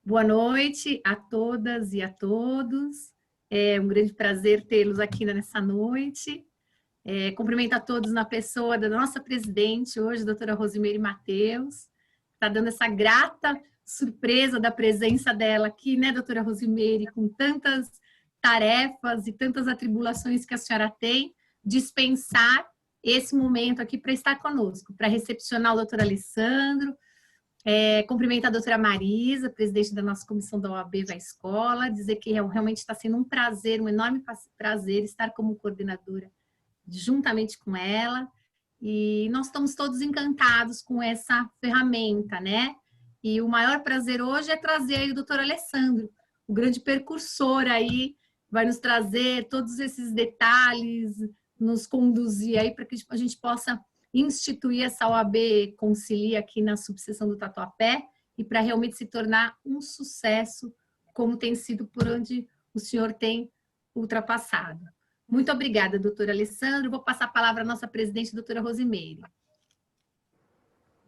Boa noite a todas e a todos. É um grande prazer tê-los aqui nessa noite. Cumprimento a todos na pessoa da nossa presidente hoje, a doutora Rosimeire Mateus. Está dando essa grata surpresa da presença dela aqui, né, doutora Rosimeire, com tantas tarefas e tantas atribulações que a senhora tem, dispensar esse momento aqui para estar conosco, para recepcionar o doutor Alessandro. Cumprimento a doutora Marisa, presidente da nossa comissão da OAB Vai Escola, dizer que realmente está sendo um prazer, um enorme prazer estar como coordenadora juntamente com ela, e nós estamos todos encantados com essa ferramenta, né? E o maior prazer hoje é trazer aí o doutor Alessandro, o grande percursor aí, vai nos trazer todos esses detalhes, nos conduzir aí para que a gente possa instituir essa OAB Concilia aqui na subseção do Tatuapé e para realmente se tornar um sucesso, como tem sido por onde o senhor tem ultrapassado. Muito obrigada, doutora Alessandro. Vou passar a palavra à nossa presidente, doutora Rosimeire.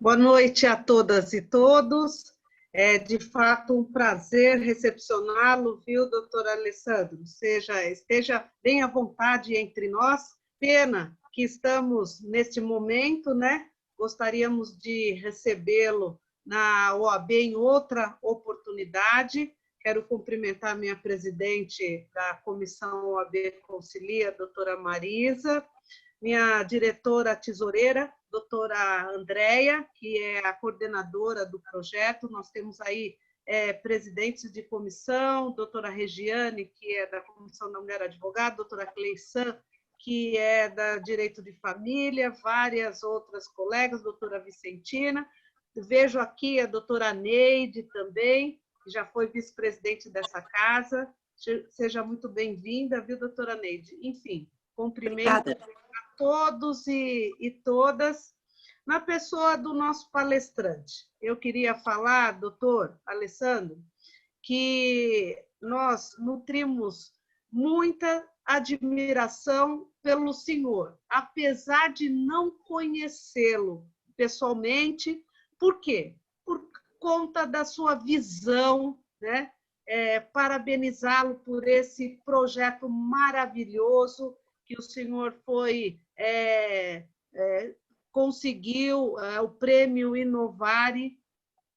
Boa noite a todas e todos. É de fato um prazer recepcioná-lo, viu, doutora Alessandro? Esteja bem à vontade entre nós. Pena que estamos neste momento, né? Gostaríamos de recebê-lo na OAB em outra oportunidade. Quero cumprimentar a minha presidente da Comissão OAB Concilia, doutora Marisa, minha diretora tesoureira, doutora Andréia, que é a coordenadora do projeto. Nós temos aí presidentes de comissão, doutora Regiane, que é da Comissão da Mulher Advogada, doutora Cleissan, que é da Direito de Família, várias outras colegas, doutora Vicentina. Vejo aqui a doutora Neide também, que já foi vice-presidente dessa casa. Seja muito bem-vinda, viu, doutora Neide? Enfim, cumprimento a todos e todas, na pessoa do nosso palestrante. Eu queria falar, doutor Alessandro, que nós nutrimos muita admiração pelo senhor, apesar de não conhecê-lo pessoalmente. Por quê? Por conta da sua visão, né? Parabenizá-lo por esse projeto maravilhoso que o senhor conseguiu o prêmio Inovare,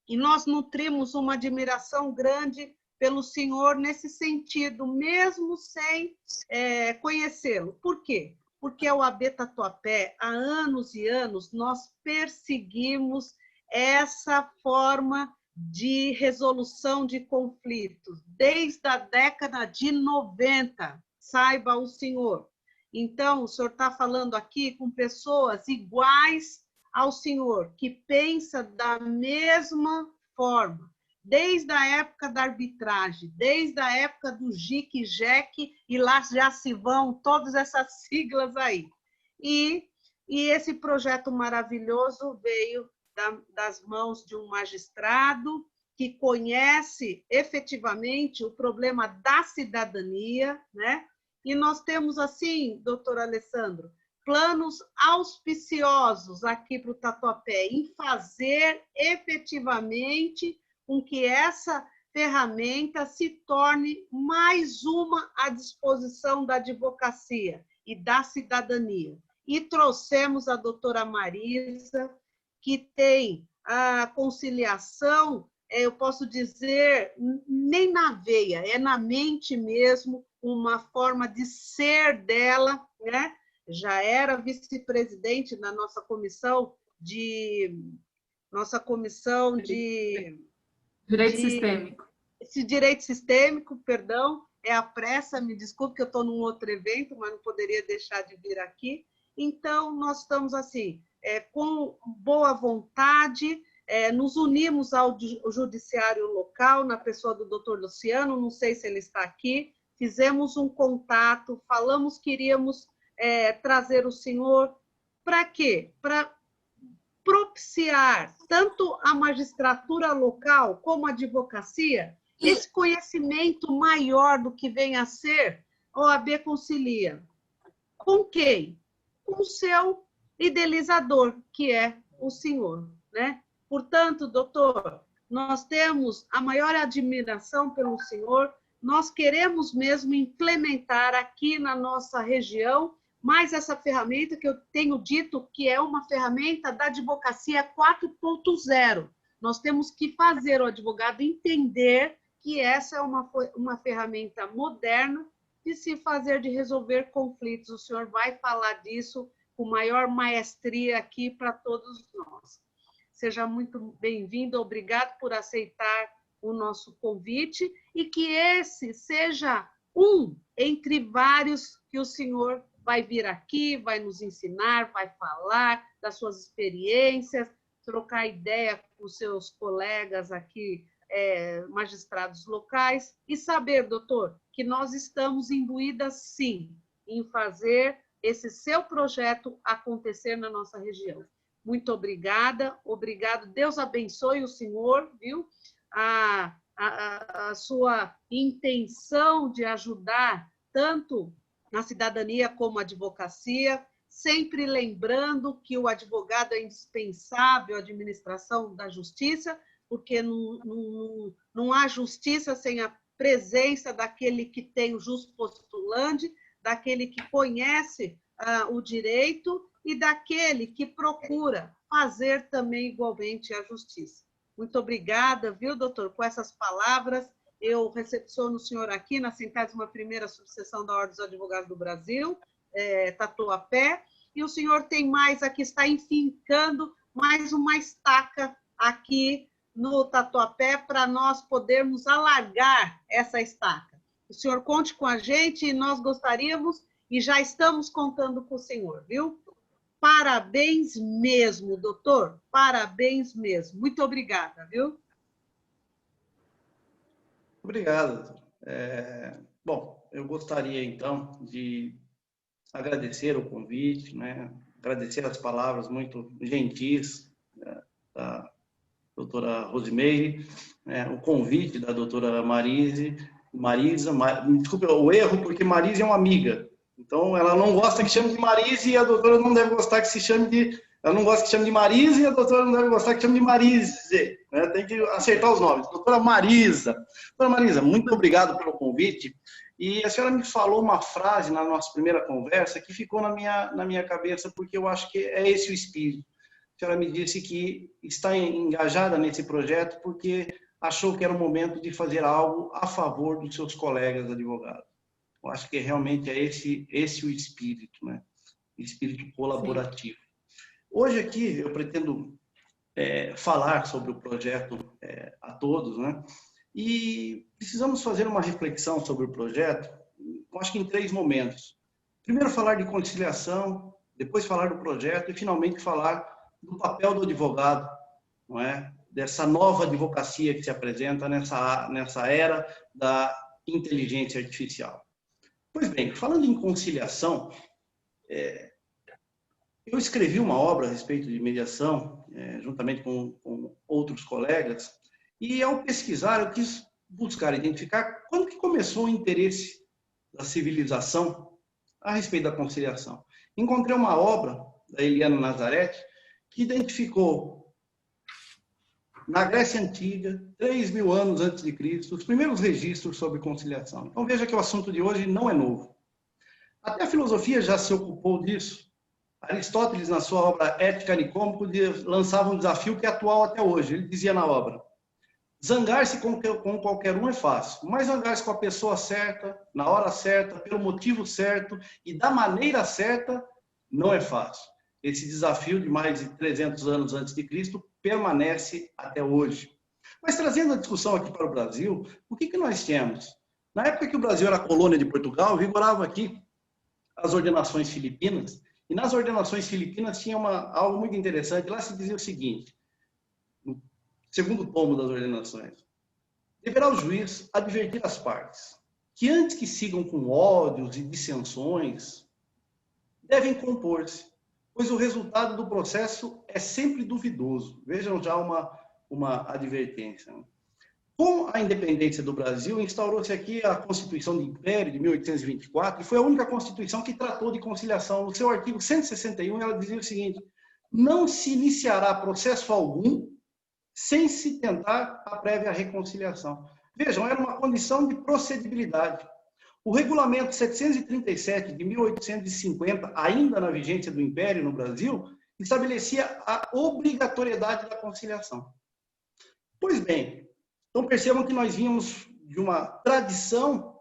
e nós nutrimos uma admiração grande pelo senhor nesse sentido, mesmo sem conhecê-lo. Por quê? Porque a OAB Tatuapé, há anos e anos, nós perseguimos essa forma de resolução de conflitos, desde a década de 90, saiba o senhor. Então, o senhor está falando aqui com pessoas iguais ao senhor, que pensam da mesma forma, desde a época da arbitragem, desde a época do JIC-JEC, e lá já se vão todas essas siglas aí. E esse projeto maravilhoso veio das mãos de um magistrado que conhece efetivamente o problema da cidadania, né? E nós temos, assim, doutor Alessandro, planos auspiciosos aqui para o Tatuapé, em fazer efetivamente com que essa ferramenta se torne mais uma à disposição da advocacia e da cidadania. E trouxemos a doutora Marisa, que tem a conciliação, eu posso dizer, nem na veia, é na mente mesmo, uma forma de ser dela, né? Já era vice-presidente da nossa comissão de Direito Sistêmico. Esse direito sistêmico, perdão, é a pressa, me desculpe que eu estou num outro evento, mas não poderia deixar de vir aqui. Então, nós estamos assim, com boa vontade, nos unimos ao judiciário local, na pessoa do doutor Luciano, não sei se ele está aqui, fizemos um contato, falamos que iríamos trazer o senhor. Para quê? Para propiciar tanto a magistratura local como a advocacia esse conhecimento maior do que vem a ser a OAB Concilia. Com quem? Com o seu idealizador, que é o senhor, né? Portanto, doutor, nós temos a maior admiração pelo senhor, nós queremos mesmo implementar aqui na nossa região mais essa ferramenta que eu tenho dito que é uma ferramenta da advocacia 4.0. Nós temos que fazer o advogado entender que essa é uma ferramenta moderna de se fazer, de resolver conflitos. O senhor vai falar disso com maior maestria aqui para todos nós. Seja muito bem-vindo, obrigado por aceitar o nosso convite e que esse seja um entre vários que o senhor vai vir aqui, vai nos ensinar, vai falar das suas experiências, trocar ideia com os seus colegas aqui, magistrados locais, e saber, doutor, que nós estamos imbuídas, sim, em fazer esse seu projeto acontecer na nossa região. Muito obrigada, obrigado. Deus abençoe o senhor, viu? A sua intenção de ajudar tanto na cidadania como a advocacia, sempre lembrando que o advogado é indispensável à administração da justiça, porque não há justiça sem a presença daquele que tem o jus postulandi, daquele que conhece o direito e daquele que procura fazer também igualmente a justiça. Muito obrigada, viu, doutor? Com essas palavras, eu recepciono o senhor aqui na 51ª subseção da Ordem dos Advogados do Brasil, Tatuapé, e o senhor tem mais aqui, está enfincando mais uma estaca aqui no Tatuapé para nós podermos alargar essa estaca. O senhor conte com a gente e nós gostaríamos e já estamos contando com o senhor, viu? Parabéns mesmo, doutor, parabéns mesmo. Muito obrigada, viu? Obrigado. Bom, eu gostaria, então, de agradecer o convite, né? Agradecer as palavras muito gentis da doutora Rosimeire, o convite da doutora Marisa, me desculpe o erro, porque Marisa é uma amiga, então ela não gosta que chame de Marisa e a doutora não deve gostar que se chame de... Ela não gosta que chame de Marisa e a doutora não deve gostar que chame de Marise, né? Tem que acertar os nomes. Doutora Marisa. Doutora Marisa, muito obrigado pelo convite. E a senhora me falou uma frase na nossa primeira conversa que ficou na minha cabeça, porque eu acho que é esse o espírito. A senhora me disse que está engajada nesse projeto porque achou que era o momento de fazer algo a favor dos seus colegas advogados. Eu acho que realmente é esse o espírito, né? Espírito colaborativo. Sim. Hoje aqui eu pretendo falar sobre o projeto a todos, né? E precisamos fazer uma reflexão sobre o projeto, eu acho que em 3 momentos. Primeiro falar de conciliação, depois falar do projeto e finalmente falar do papel do advogado, não é? Dessa nova advocacia que se apresenta nessa era da inteligência artificial. Pois bem, falando em conciliação, eu escrevi uma obra a respeito de mediação, juntamente com outros colegas, e ao pesquisar eu quis buscar identificar quando que começou o interesse da civilização a respeito da conciliação. Encontrei uma obra da Eliana Nazareth que identificou na Grécia Antiga, 3.000 anos antes de Cristo, os primeiros registros sobre conciliação. Então veja que o assunto de hoje não é novo. Até a filosofia já se ocupou disso. Aristóteles, na sua obra Ética Nicômaco, lançava um desafio que é atual até hoje. Ele dizia na obra: zangar-se com qualquer um é fácil, mas zangar-se com a pessoa certa, na hora certa, pelo motivo certo e da maneira certa, não é fácil. Esse desafio de mais de 300 anos antes de Cristo permanece até hoje. Mas trazendo a discussão aqui para o Brasil, o que nós temos? Na época que o Brasil era colônia de Portugal, vigorava aqui as ordenações filipinas, e nas ordenações filipinas tinha algo muito interessante. Lá se dizia o seguinte, no segundo tomo das ordenações: deverá o juiz advertir as partes que antes que sigam com ódios e dissensões, devem compor-se, pois o resultado do processo é sempre duvidoso. Vejam já uma advertência. Com a independência do Brasil, instaurou-se aqui a Constituição do Império, de 1824, e foi a única Constituição que tratou de conciliação. No seu artigo 161, ela dizia o seguinte: não se iniciará processo algum sem se tentar a prévia reconciliação. Vejam, era uma condição de procedibilidade. O regulamento 737 de 1850, ainda na vigência do Império no Brasil, estabelecia a obrigatoriedade da conciliação. Pois bem, então percebam que nós vínhamos de uma tradição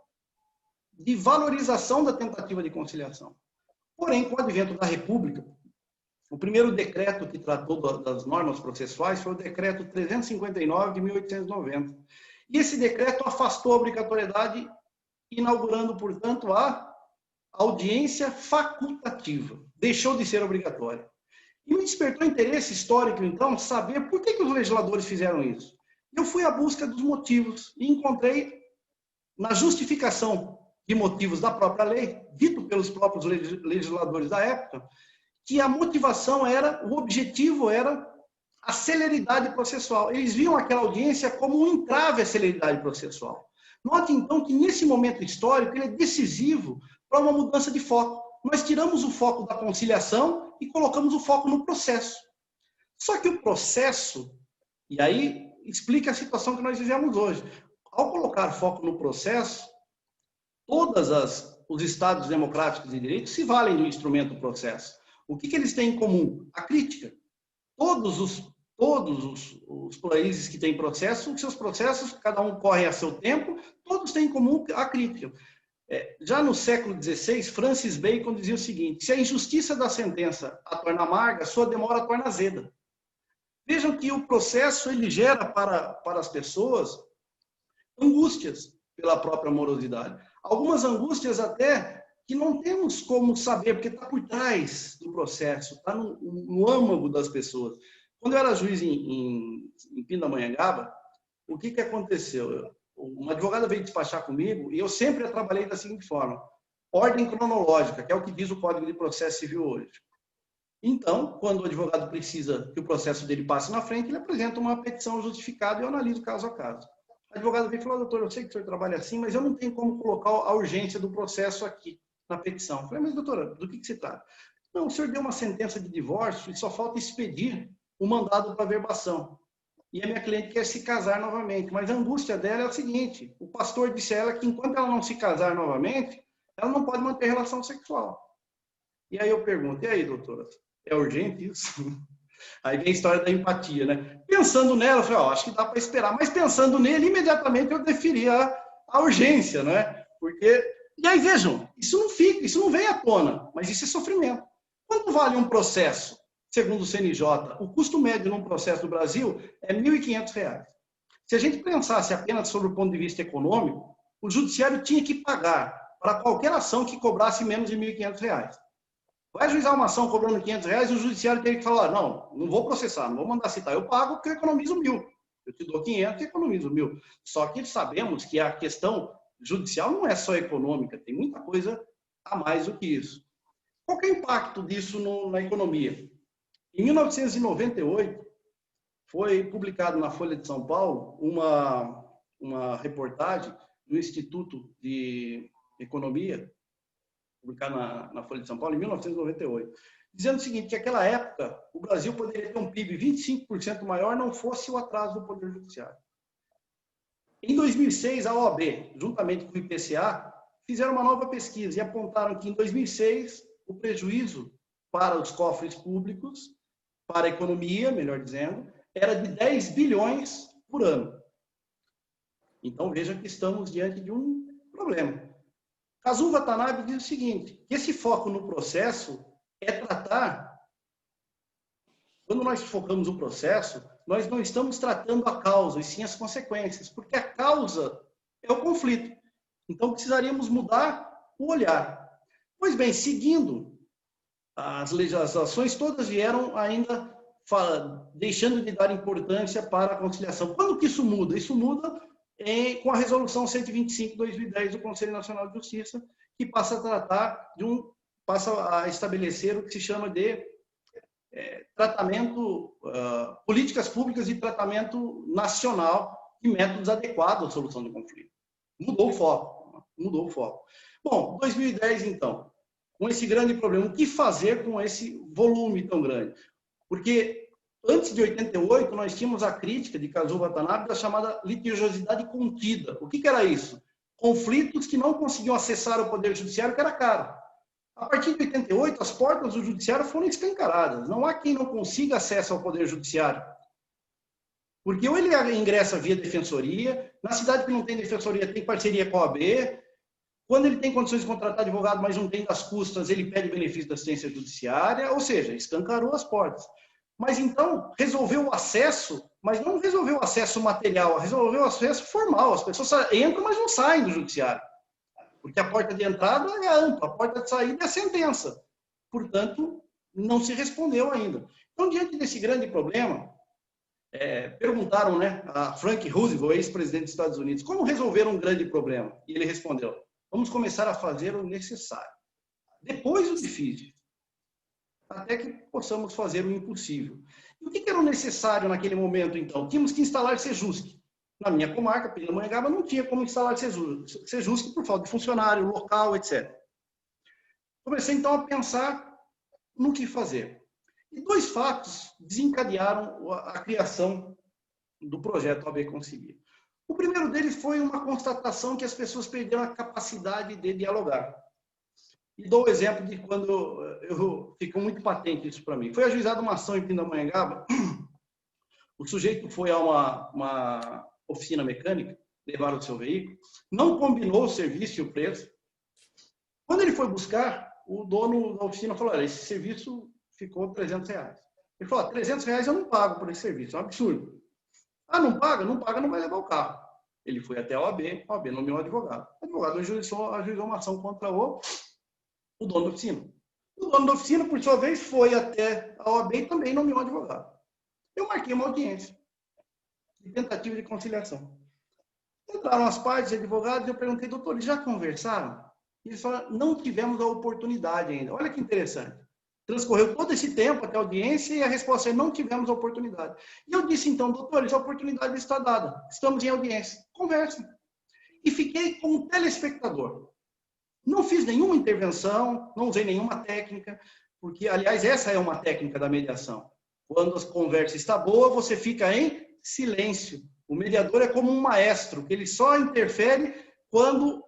de valorização da tentativa de conciliação. Porém, com o advento da República, o primeiro decreto que tratou das normas processuais foi o decreto 359 de 1890. E esse decreto afastou a obrigatoriedade, inaugurando, portanto, a audiência facultativa. Deixou de ser obrigatória. E me despertou interesse histórico, então, saber por que os legisladores fizeram isso. Eu fui à busca dos motivos e encontrei, na justificação de motivos da própria lei, dito pelos próprios legisladores da época, que a motivação era, o objetivo era a celeridade processual. Eles viam aquela audiência como um entrave à celeridade processual. Note, então, que nesse momento histórico ele é decisivo para uma mudança de foco. Nós tiramos o foco da conciliação e colocamos o foco no processo. Só que o processo, e aí explica a situação que nós vivemos hoje. Ao colocar foco no processo, os Estados democráticos de direito se valem do instrumento processo. O que eles têm em comum? A crítica. Todos os países que têm processo, seus processos, cada um corre a seu tempo, todos têm em comum a crítica. Já no século XVI, Francis Bacon dizia o seguinte: se a injustiça da sentença a torna amarga, sua demora a torna azeda. Vejam que o processo ele gera para as pessoas angústias pela própria morosidade. Algumas angústias até que não temos como saber, porque está por trás do processo, está no âmago das pessoas. Quando eu era juiz em Pindamonhangaba, o que aconteceu? Uma advogada veio despachar comigo e eu sempre trabalhei da seguinte forma: ordem cronológica, que é o que diz o Código de Processo Civil hoje. Então, quando o advogado precisa que o processo dele passe na frente, ele apresenta uma petição justificada e eu analiso caso a caso. A advogada veio e falou: doutor, eu sei que o senhor trabalha assim, mas eu não tenho como colocar a urgência do processo aqui na petição. Eu falei: mas doutora, do que se trata? Não, o senhor deu uma sentença de divórcio e só falta expedir o mandado para verbação. E a minha cliente quer se casar novamente, mas a angústia dela é o seguinte: o pastor disse a ela que enquanto ela não se casar novamente, ela não pode manter relação sexual. E aí eu pergunto: e aí, doutora, é urgente isso? Aí vem a história da empatia, né? Pensando nela, eu falei: acho que dá para esperar, mas pensando nele, imediatamente eu deferi a urgência, né? Porque, e aí vejam, isso não vem à tona, mas isso é sofrimento. Quanto vale um processo? Segundo o CNJ, o custo médio num processo no Brasil é R$ 1.500. Se a gente pensasse apenas sobre o ponto de vista econômico, o judiciário tinha que pagar para qualquer ação que cobrasse menos de R$ 1.500. Vai ajuizar uma ação cobrando R$ 500, o judiciário teria que falar: não vou processar, não vou mandar citar, eu pago porque eu economizo 1.000. Eu te dou 500 e economizo 1.000. Só que sabemos que a questão judicial não é só econômica, tem muita coisa a mais do que isso. Qual que é o impacto disso na economia? Em 1998, foi publicado na Folha de São Paulo uma reportagem do Instituto de Economia, publicada na Folha de São Paulo, em 1998, dizendo o seguinte: que naquela época o Brasil poderia ter um PIB 25% maior não fosse o atraso do Poder Judiciário. Em 2006, a OAB, juntamente com o IPCA, fizeram uma nova pesquisa e apontaram que em 2006 o prejuízo para os cofres públicos, para a economia, melhor dizendo, era de 10 bilhões por ano. Então, veja que estamos diante de um problema. Kazuo Watanabe diz o seguinte: que esse foco no processo é tratar, quando nós focamos o processo, nós não estamos tratando a causa, e sim as consequências, porque a causa é o conflito. Então, precisaríamos mudar o olhar. Pois bem, seguindo, as legislações todas vieram ainda deixando de dar importância para a conciliação. Quando que isso muda? Isso muda com a resolução 125/2010 do Conselho Nacional de Justiça, que passa a tratar passa a estabelecer o que se chama de tratamento, políticas públicas de tratamento nacional e métodos adequados à solução do conflito. Mudou o foco. Bom, 2010 então, com esse grande problema, o que fazer com esse volume tão grande? Porque Antes de 88, nós tínhamos a crítica de Kazuo Watanabe da chamada litigiosidade contida. O que era isso? Conflitos que não conseguiam acessar o Poder Judiciário, que era caro. A partir de 88, as portas do Judiciário foram escancaradas. Não há quem não consiga acesso ao Poder Judiciário. Porque ou ele ingressa via defensoria, na cidade que não tem defensoria tem parceria com a OAB, quando ele tem condições de contratar advogado, mas não tem das custas, ele pede benefício da assistência judiciária, ou seja, escancarou as portas. Mas então, resolveu o acesso, mas não resolveu o acesso material, resolveu o acesso formal. As pessoas entram, mas não saem do judiciário. Porque a porta de entrada é ampla, a porta de saída é a sentença. Portanto, não se respondeu ainda. Então, diante desse grande problema, perguntaram, né, a Frank Roosevelt, ex-presidente dos Estados Unidos, como resolver um grande problema? E ele respondeu, vamos começar a fazer o necessário. Depois o difícil. Até que possamos fazer o impossível. E o que era o necessário naquele momento, então? Tínhamos que instalar Sejusc. Na minha comarca, Pindamonhangaba, não tinha como instalar Sejusc por falta de funcionário, local, etc. Comecei, então, a pensar no que fazer. E dois fatos desencadearam a criação do projeto OAB Concilia. O primeiro deles foi uma constatação que as pessoas perderam a capacidade de dialogar. E dou o exemplo de quando ficou muito patente isso para mim. Foi ajuizada uma ação em Pindamonhangaba, o sujeito foi a uma oficina mecânica, levaram o seu veículo, não combinou o serviço e o preço. Quando ele foi buscar, o dono da oficina falou, olha, esse serviço ficou R$300. Ele falou, R$300 eu não pago por esse serviço, é um absurdo. Ah, não paga? Não paga, não vai levar o carro. Ele foi até a OAB nomeou um advogado. O advogado ajuizou uma ação contra o dono da oficina. O dono da oficina, por sua vez, foi até a OAB e também nomeou um advogado. Eu marquei uma audiência de tentativa de conciliação. Entraram as partes, advogados, e eu perguntei, doutor, eles já conversaram? E eles falaram, não tivemos a oportunidade ainda. Olha que interessante. Transcorreu todo esse tempo até a audiência e a resposta é, não tivemos a oportunidade. E eu disse, então, doutores, a oportunidade está dada. Estamos em audiência. Conversem. E fiquei como telespectador. Não fiz nenhuma intervenção, não usei nenhuma técnica, porque, aliás, essa é uma técnica da mediação. Quando a conversa está boa, você fica em silêncio. O mediador é como um maestro, que ele só interfere quando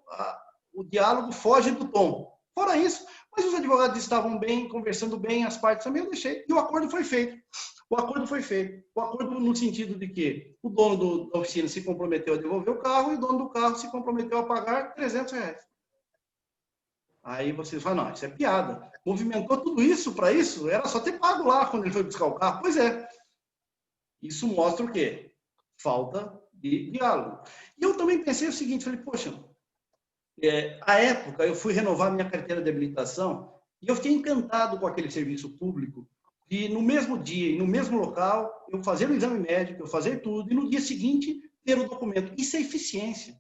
o diálogo foge do tom. Fora isso, mas os advogados estavam bem, conversando bem, as partes também eu deixei. E o acordo foi feito. O acordo foi feito. O acordo no sentido de que o dono da oficina se comprometeu a devolver o carro e o dono do carro se comprometeu a pagar R$300. Aí vocês falam, não, isso é piada. Movimentou tudo isso para isso? Era só ter pago lá quando ele foi buscar o carro. Pois é. Isso mostra o quê? Falta de diálogo. E eu também pensei o seguinte, falei, poxa, à época eu fui renovar minha carteira de habilitação e eu fiquei encantado com aquele serviço público e no mesmo dia e no mesmo local eu fazer o exame médico, eu fazer tudo e no dia seguinte ter o documento. Isso é eficiência.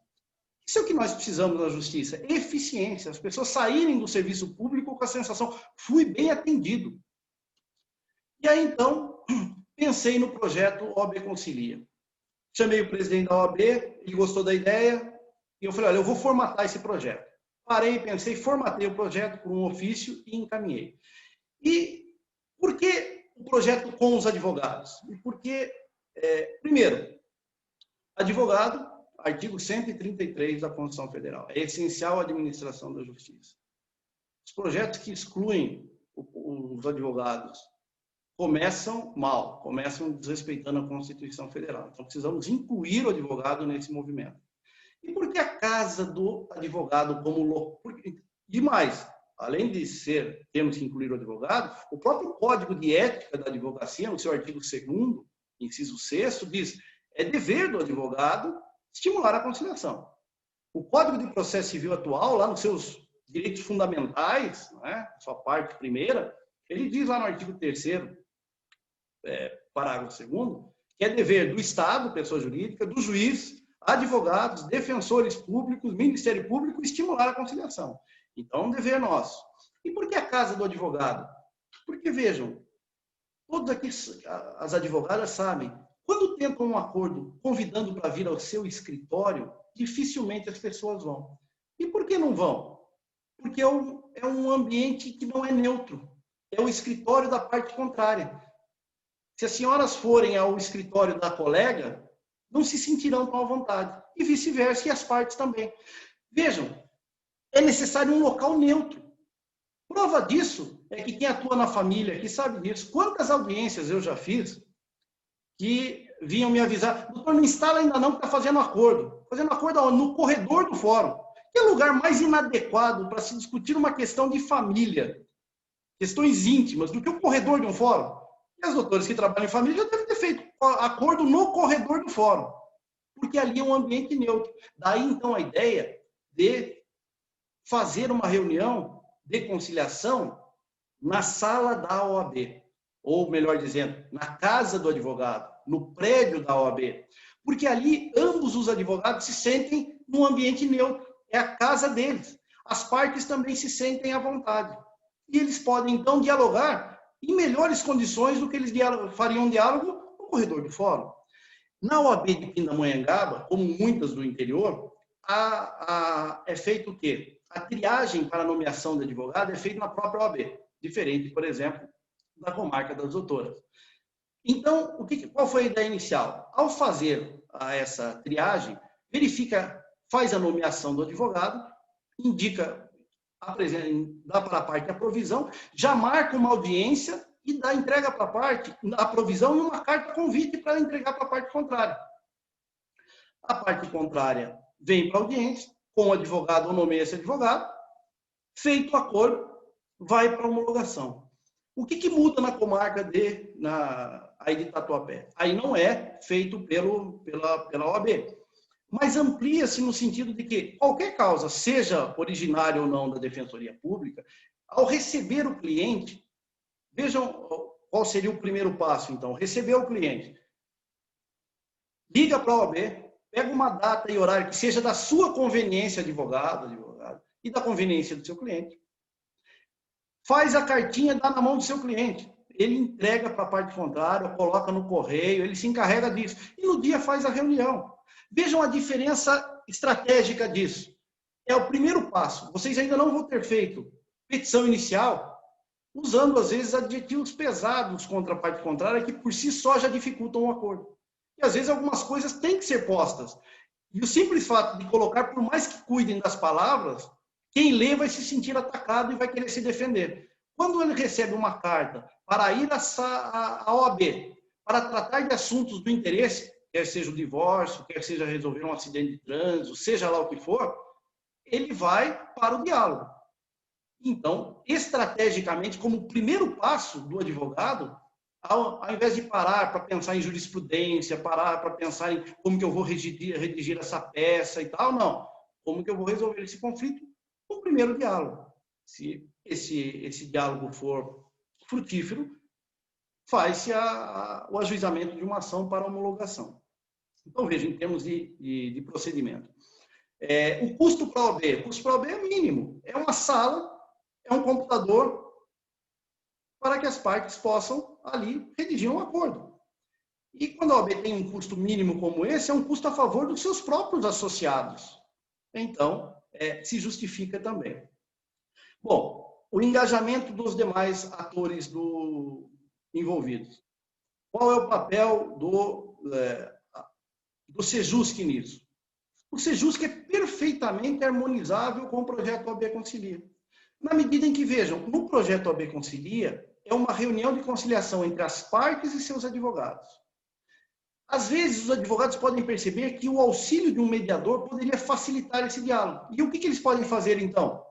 Isso é o que nós precisamos na justiça, eficiência. As pessoas saírem do serviço público com a sensação, fui bem atendido. E aí, então, pensei no projeto OAB Concilia. Chamei o presidente da OAB, ele gostou da ideia, e eu falei, olha, eu vou formatar esse projeto. Parei, pensei, formatei o projeto por um ofício e encaminhei. E por que o projeto com os advogados? Porque, primeiro, advogado, artigo 133 da Constituição Federal. É essencial a administração da justiça. Os projetos que excluem os advogados começam mal, começam desrespeitando a Constituição Federal. Então, precisamos incluir o advogado nesse movimento. E por que a casa do advogado como... E mais, além de temos que incluir o advogado, o próprio Código de Ética da Advocacia, no seu artigo 2º, inciso 6º, diz é dever do advogado estimular a conciliação. O Código de Processo Civil atual, lá nos seus direitos fundamentais, né, sua parte primeira, ele diz lá no artigo 3º, parágrafo 2º, que é dever do Estado, pessoa jurídica, do juiz, advogados, defensores públicos, Ministério Público, estimular a conciliação. Então, é um dever nosso. E por que a casa do advogado? Porque, vejam, todas aqui as advogadas sabem, quando tentam um acordo convidando para vir ao seu escritório, dificilmente as pessoas vão. E por que não vão? Porque é um ambiente que não é neutro. É o escritório da parte contrária. Se as senhoras forem ao escritório da colega, não se sentirão tão à vontade. E vice-versa, e as partes também. Vejam, é necessário um local neutro. Prova disso é que quem atua na família aqui sabe disso. Quantas audiências eu já fiz que vinham me avisar, doutor, não instala ainda não, que está fazendo acordo. Fazendo acordo no corredor do fórum. Que lugar mais inadequado para se discutir uma questão de família, questões íntimas, do que o corredor de um fórum? E as doutoras que trabalham em família já devem ter feito acordo no corredor do fórum, porque ali é um ambiente neutro. Daí, então, a ideia de fazer uma reunião de conciliação na sala da OAB, ou, melhor dizendo, na casa do advogado, no prédio da OAB, porque ali ambos os advogados se sentem num ambiente neutro, é a casa deles. As partes também se sentem à vontade. E eles podem, então, dialogar em melhores condições do que eles fariam um diálogo no corredor do fórum. Na OAB de Pindamonhangaba, como muitas do interior, é feito o quê? A triagem para a nomeação de advogado é feita na própria OAB, diferente, por exemplo, da comarca das doutoras. Então, qual foi a ideia inicial? Ao fazer essa triagem, faz a nomeação do advogado, indica, dá para a parte a provisão, já marca uma audiência e dá entrega para a parte a provisão e uma carta convite para entregar para a parte contrária. A parte contrária vem para a audiência, com o advogado ou nomeia esse advogado, feito o acordo, vai para a homologação. O que muda na comarca aí de Tatuapé? Aí não é feito pela OAB, mas amplia-se no sentido de que qualquer causa, seja originária ou não da Defensoria Pública, ao receber o cliente, vejam qual seria o primeiro passo, então, receber o cliente, liga para a OAB, pega uma data e horário que seja da sua conveniência, advogado, e da conveniência do seu cliente, faz a cartinha, dá na mão do seu cliente, ele entrega para a parte contrária, coloca no correio, ele se encarrega disso, e no dia faz a reunião. Vejam a diferença estratégica disso. É o primeiro passo. Vocês ainda não vão ter feito petição inicial, usando, às vezes, adjetivos pesados contra a parte contrária, que por si só já dificultam o acordo. E, às vezes, algumas coisas têm que ser postas. E o simples fato de colocar, por mais que cuidem das palavras, quem lê vai se sentir atacado e vai querer se defender. Quando ele recebe uma carta para ir à OAB, para tratar de assuntos do interesse, quer seja o divórcio, quer seja resolver um acidente de trânsito, seja lá o que for, ele vai para o diálogo. Então, estrategicamente, como primeiro passo do advogado, ao invés de parar para pensar em jurisprudência, parar para pensar em como que eu vou redigir essa peça e tal, não. Como que eu vou resolver esse conflito? O primeiro diálogo. Se esse diálogo for frutífero, faz-se o ajuizamento de uma ação para homologação. Então, veja, em termos de procedimento. O custo para a OAB. O custo para a OAB é mínimo. É uma sala, é um computador, para que as partes possam ali redigir um acordo. E quando a OAB tem um custo mínimo como esse, é um custo a favor dos seus próprios associados. Então, se justifica também. Bom, o engajamento dos demais atores envolvidos. Qual é o papel do Sejusc nisso? O Sejusc é perfeitamente harmonizável com o projeto OAB Concilia. Na medida em que, vejam, no projeto OAB Concilia, é uma reunião de conciliação entre as partes e seus advogados. Às vezes, os advogados podem perceber que o auxílio de um mediador poderia facilitar esse diálogo. E o que eles podem fazer, então?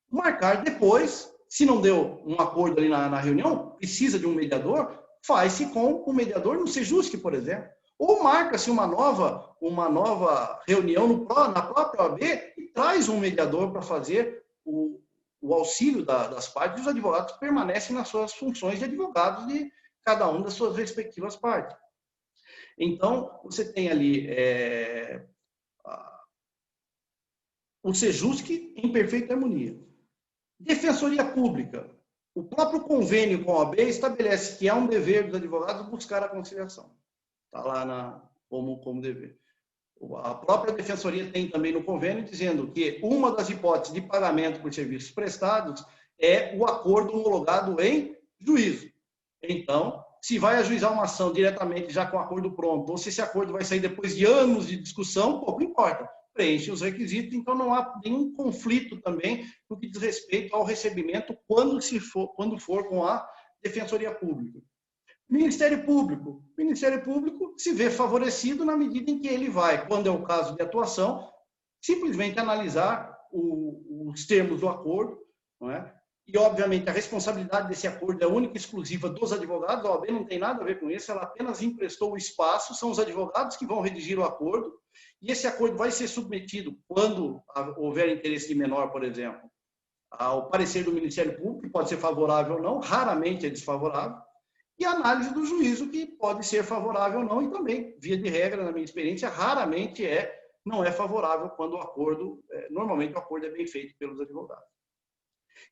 Marcar depois, se não deu um acordo ali na reunião, precisa de um mediador, faz-se com o mediador no Sejusc, por exemplo. Ou marca-se uma nova reunião na própria OAB e traz um mediador para fazer o auxílio das partes, e os advogados permanecem nas suas funções de advogados de cada uma das suas respectivas partes. Então, você tem ali o Sejusc em perfeita harmonia. Defensoria Pública. O próprio convênio com a OAB estabelece que é um dever dos advogados buscar a conciliação. Está lá como dever. A própria Defensoria tem também no convênio dizendo que uma das hipóteses de pagamento por serviços prestados é o acordo homologado em juízo. Então, se vai ajuizar uma ação diretamente já com o acordo pronto, ou se esse acordo vai sair depois de anos de discussão, pouco importa. Preenche os requisitos, então não há nenhum conflito também no que diz respeito ao recebimento quando for com a Defensoria Pública. Ministério Público se vê favorecido na medida em que ele vai, quando é o caso de atuação, simplesmente analisar os termos do acordo, não é? E, obviamente, a responsabilidade desse acordo é única e exclusiva dos advogados, a OAB não tem nada a ver com isso, ela apenas emprestou o espaço, são os advogados que vão redigir o acordo, e esse acordo vai ser submetido, quando houver interesse de menor, por exemplo, ao parecer do Ministério Público, que pode ser favorável ou não, raramente é desfavorável, e a análise do juízo, que pode ser favorável ou não, e também, via de regra, na minha experiência, raramente não é favorável quando o acordo, normalmente o acordo é bem feito pelos advogados.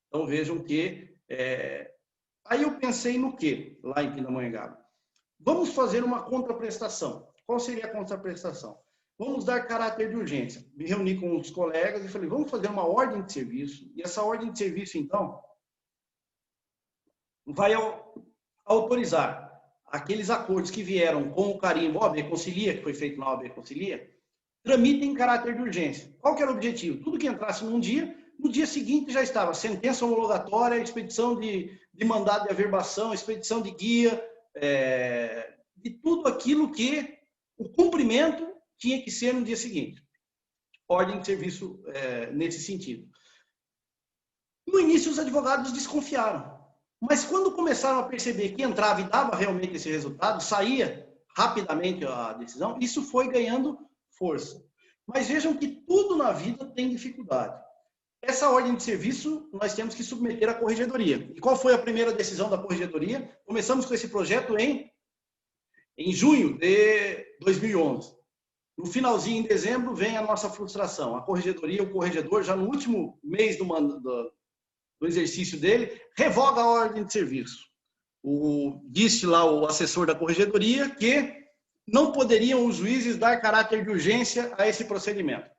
Então, vejam que... Aí eu pensei no quê, lá em Pindamonhangaba? Vamos fazer uma contraprestação. Qual seria a contraprestação? Vamos dar caráter de urgência. Me reuni com os colegas e falei, vamos fazer uma ordem de serviço. E essa ordem de serviço, então, vai autorizar aqueles acordos que vieram com o carimbo OAB Concilia, que foi feito na OAB Concilia, tramitem em caráter de urgência. Qual que era o objetivo? Tudo que entrasse num dia, no dia seguinte já estava sentença homologatória, expedição de mandado de averbação, expedição de guia, de tudo aquilo que o cumprimento tinha que ser no dia seguinte. Ordem de serviço nesse sentido. No início, os advogados desconfiaram. Mas quando começaram a perceber que entrava e dava realmente esse resultado, saía rapidamente a decisão, isso foi ganhando força. Mas vejam que tudo na vida tem dificuldade. Essa ordem de serviço nós temos que submeter à corregedoria. E qual foi a primeira decisão da corregedoria? Começamos com esse projeto em junho de 2011. No finalzinho, em dezembro, vem a nossa frustração. A corregedoria, o corregedor, já no último mês do exercício dele, revoga a ordem de serviço. Disse lá o assessor da corregedoria que não poderiam os juízes dar caráter de urgência a esse procedimento.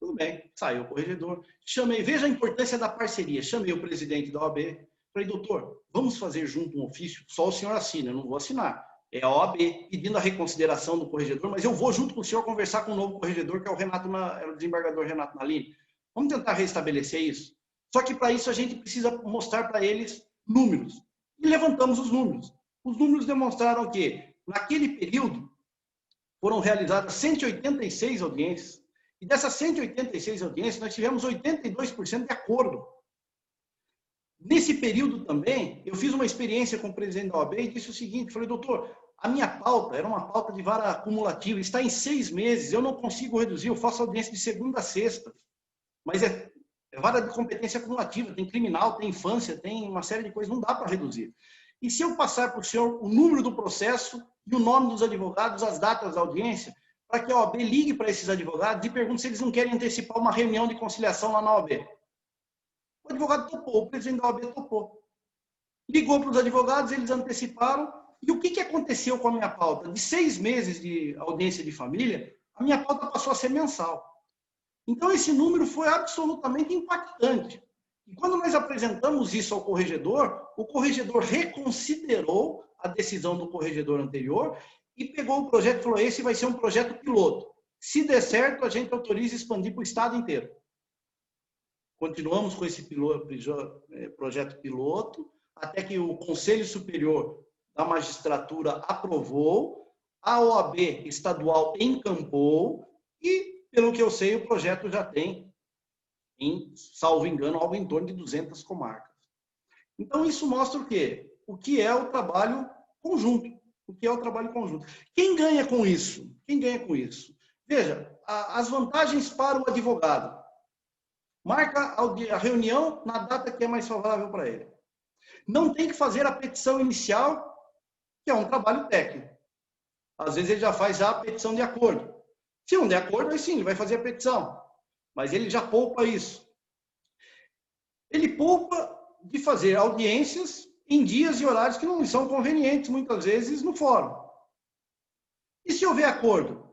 Tudo bem, saiu o corregedor. Chamei, veja a importância da parceria. Chamei o presidente da OAB. Falei, doutor, vamos fazer junto um ofício? Só o senhor assina, eu não vou assinar. É a OAB pedindo a reconsideração do corregedor, mas eu vou junto com o senhor conversar com o novo corregedor, que é o desembargador Renato Nalini. Vamos tentar restabelecer isso? Só que para isso a gente precisa mostrar para eles números. E levantamos os números. Os números demonstraram que, naquele período, foram realizadas 186 audiências. E dessas 186 audiências, nós tivemos 82% de acordo. Nesse período também, eu fiz uma experiência com o presidente da OAB e disse o seguinte, falei, doutor, a minha pauta era uma pauta de vara acumulativa, está em 6 meses, eu não consigo reduzir, eu faço audiência de segunda a sexta. Mas é vara de competência acumulativa, tem criminal, tem infância, tem uma série de coisas, não dá para reduzir. E se eu passar para o senhor o número do processo e o nome dos advogados, as datas da audiência, para que a OAB ligue para esses advogados e pergunte se eles não querem antecipar uma reunião de conciliação lá na OAB. O advogado topou, o presidente da OAB topou. Ligou para os advogados, eles anteciparam. E o que aconteceu com a minha pauta? De 6 meses de audiência de família, a minha pauta passou a ser mensal. Então, esse número foi absolutamente impactante. E quando nós apresentamos isso ao corregedor, o corregedor reconsiderou a decisão do corregedor anterior e pegou o projeto e falou, esse vai ser um projeto piloto. Se der certo, a gente autoriza expandir para o estado inteiro. Continuamos com esse projeto piloto, até que o Conselho Superior da Magistratura aprovou, a OAB estadual encampou e, pelo que eu sei, o projeto já tem, salvo engano, algo em torno de 200 comarcas. Então, isso mostra o quê? O que é o trabalho conjunto. O que é o trabalho conjunto. Quem ganha com isso? Quem ganha com isso? Veja, as vantagens para o advogado. Marca a reunião na data que é mais favorável para ele. Não tem que fazer a petição inicial, que é um trabalho técnico. Às vezes ele já faz a petição de acordo. Se não der acordo, aí sim, ele vai fazer a petição. Mas ele já poupa isso. Ele poupa de fazer audiências em dias e horários que não são convenientes, muitas vezes, no fórum. E se houver acordo?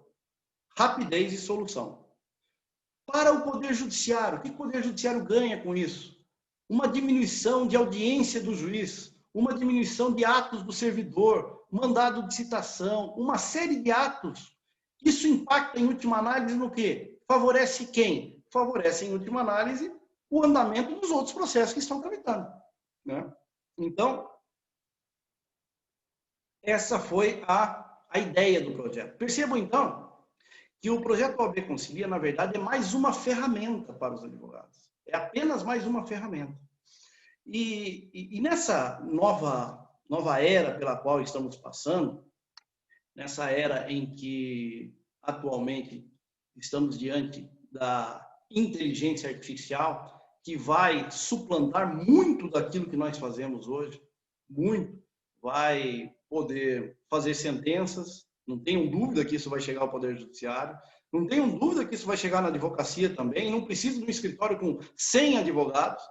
Rapidez e solução. Para o Poder Judiciário, o que o Poder Judiciário ganha com isso? Uma diminuição de audiência do juiz, uma diminuição de atos do servidor, mandado de citação, uma série de atos. Isso impacta, em última análise, no quê? Favorece quem? Favorece, em última análise, o andamento dos outros processos que estão tramitando, né? Então, essa foi a ideia do projeto. Percebam, então, que o projeto OAB Concilia, na verdade, é mais uma ferramenta para os advogados. É apenas mais uma ferramenta. E nessa nova era pela qual estamos passando, nessa era em que, atualmente, estamos diante da inteligência artificial, que vai suplantar muito daquilo que nós fazemos hoje, muito, vai poder fazer sentenças, não tenham dúvida que isso vai chegar ao Poder Judiciário, não tenham dúvida que isso vai chegar na advocacia também, não precisa de um escritório com 100 advogados,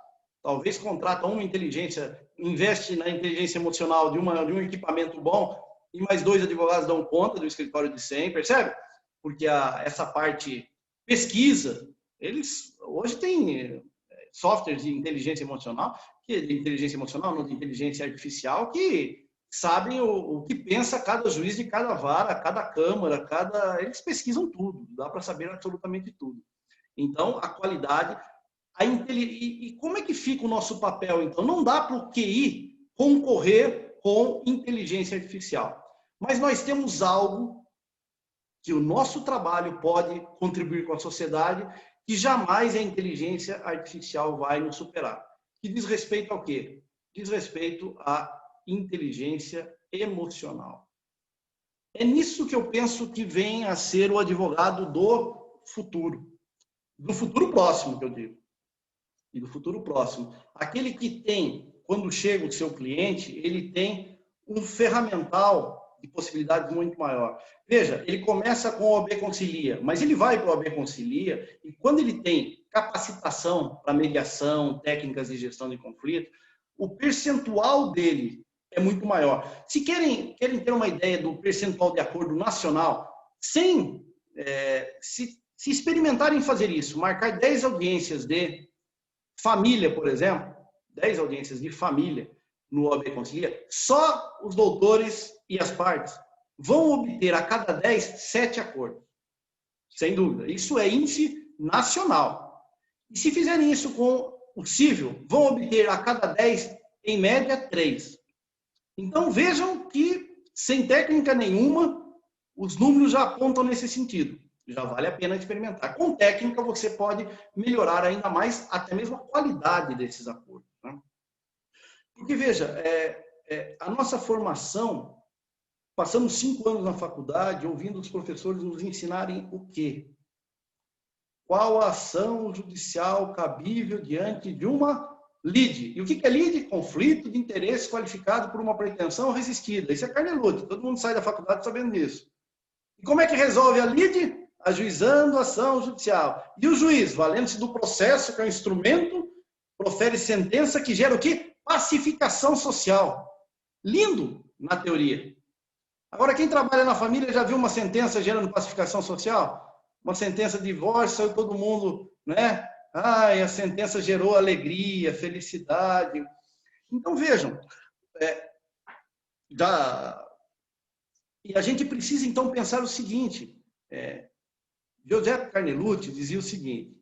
talvez contrata uma inteligência, investe na inteligência emocional de um equipamento bom e mais 2 advogados dão conta do escritório de 100, percebe? Porque essa parte pesquisa, eles hoje têm softwares de inteligência emocional, não de inteligência artificial, que sabem o que pensa cada juiz de cada vara, cada câmara, eles pesquisam tudo, dá para saber absolutamente tudo. Então, a qualidade, e como é que fica o nosso papel, então? Não dá para o QI concorrer com inteligência artificial, mas nós temos algo que o nosso trabalho pode contribuir com a sociedade, que jamais a inteligência artificial vai nos superar. Que diz respeito ao quê? Diz respeito à inteligência emocional. É nisso que eu penso que vem a ser o advogado do futuro próximo, que eu digo, e do futuro próximo. Aquele que tem, quando chega o seu cliente, ele tem um ferramental de possibilidades muito maior. Veja, ele começa com o OAB Concilia, mas ele vai para o OAB Concilia e quando ele tem capacitação para mediação, técnicas de gestão de conflito, o percentual dele é muito maior. Se querem ter uma ideia do percentual de acordo nacional, se experimentarem fazer isso, marcar 10 audiências de família, por exemplo, 10 audiências de família no OAB Concilia, só os doutores e as partes vão obter a cada 10, 7 acordos. Sem dúvida. Isso é índice nacional. E se fizerem isso com o civil, vão obter a cada 10, em média, 3. Então, vejam que, sem técnica nenhuma, os números já apontam nesse sentido. Já vale a pena experimentar. Com técnica, você pode melhorar ainda mais, até mesmo a qualidade desses acordos, né? Porque, veja, a nossa formação, passamos 5 anos na faculdade ouvindo os professores nos ensinarem o quê? Qual a ação judicial cabível diante de uma lide? E o que é lide? Conflito de interesse qualificado por uma pretensão resistida. Isso é carne-lude, todo mundo sai da faculdade sabendo disso. E como é que resolve a lide? Ajuizando a ação judicial. E o juiz, valendo-se do processo, que é um instrumento, profere sentença que gera o quê? Pacificação social. Lindo na teoria. Agora, quem trabalha na família já viu uma sentença gerando pacificação social? Uma sentença de divórcio, saiu todo mundo, né? Ai, a sentença gerou alegria, felicidade. Então, vejam, e a gente precisa, então, pensar o seguinte, Giuseppe Carnelucci dizia o seguinte,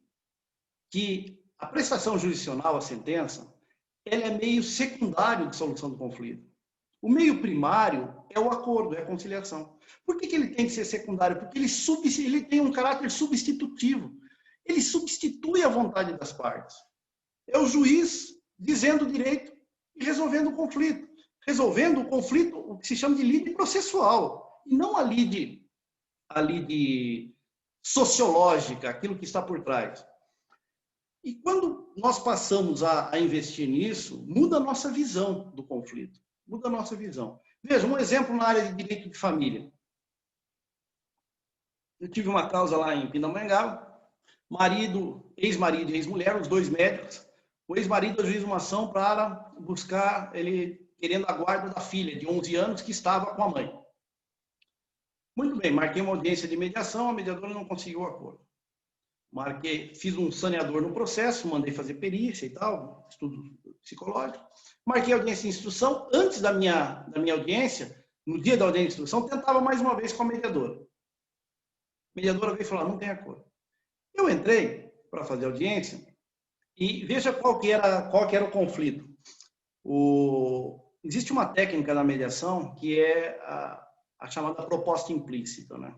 que a prestação jurisdicional, a sentença, ela é meio secundário de solução do conflito. O meio primário é o acordo, é a conciliação. Por que ele tem que ser secundário? Porque ele tem um caráter substitutivo. Ele substitui a vontade das partes. É o juiz dizendo o direito e resolvendo o conflito. Resolvendo o conflito, o que se chama de lide processual, e não a lide sociológica, aquilo que está por trás. E quando nós passamos a investir nisso, muda a nossa visão do conflito. Muda a nossa visão. Veja, um exemplo na área de direito de família. Eu tive uma causa lá em Pindamonhangaba, ex-marido e ex-mulher, os 2 médicos. O ex-marido ajuiza uma ação para buscar, ele querendo a guarda da filha, de 11 anos, que estava com a mãe. Muito bem, marquei uma audiência de mediação, a mediadora não conseguiu o acordo. Marquei, fiz um saneador no processo, mandei fazer perícia e tal, estudo psicológico. Marquei audiência de instrução. Antes da minha audiência, no dia da audiência de instrução, tentava mais uma vez com a mediadora. A mediadora veio falar, não tem acordo. Eu entrei para fazer audiência e veja qual que era o conflito. Existe uma técnica na mediação que é a chamada proposta implícita, né?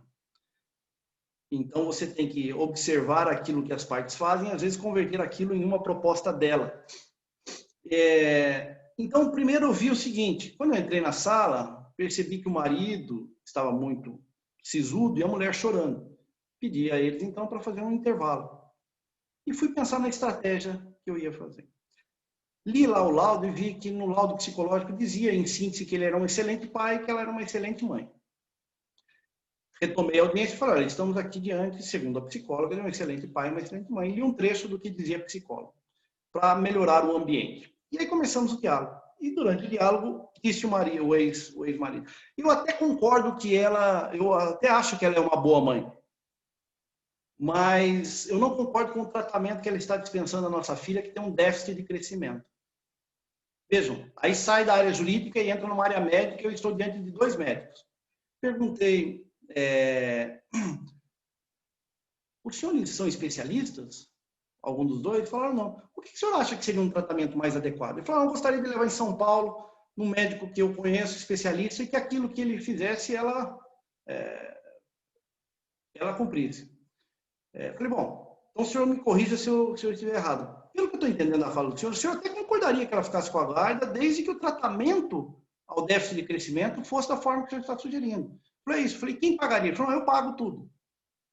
Então, você tem que observar aquilo que as partes fazem e, às vezes, converter aquilo em uma proposta dela. Então, primeiro eu vi o seguinte, quando eu entrei na sala, percebi que o marido estava muito sisudo e a mulher chorando. Pedi a eles, então, para fazer um intervalo. E fui pensar na estratégia que eu ia fazer. Li lá o laudo e vi que no laudo psicológico dizia, em síntese, que ele era um excelente pai e que ela era uma excelente mãe. Retomei a audiência e falei, olha, estamos aqui diante, segundo a psicóloga, de um excelente pai e uma excelente mãe. E li um trecho do que dizia a psicóloga, para melhorar o ambiente. E aí começamos o diálogo. E durante o diálogo, disse o ex-marido. Eu até concordo que eu até acho que ela é uma boa mãe. Mas eu não concordo com o tratamento que ela está dispensando à nossa filha, que tem um déficit de crescimento. Vejam, aí sai da área jurídica e entra numa área médica, eu estou diante de 2 médicos. Perguntei, os senhores são especialistas? Algum dos dois? Falaram, não. O que o senhor acha que seria um tratamento mais adequado? Ele falou, eu gostaria de levar em São Paulo, num médico que eu conheço, especialista, e que aquilo que ele fizesse, ela cumprisse. Falei, bom, então o senhor me corrija se eu estiver errado. Pelo que eu estou entendendo da fala do senhor, o senhor até concordaria que ela ficasse com a guarda, desde que o tratamento ao déficit de crescimento fosse da forma que o senhor está sugerindo. Falei isso. Falei, quem pagaria? Ele falou, eu pago tudo.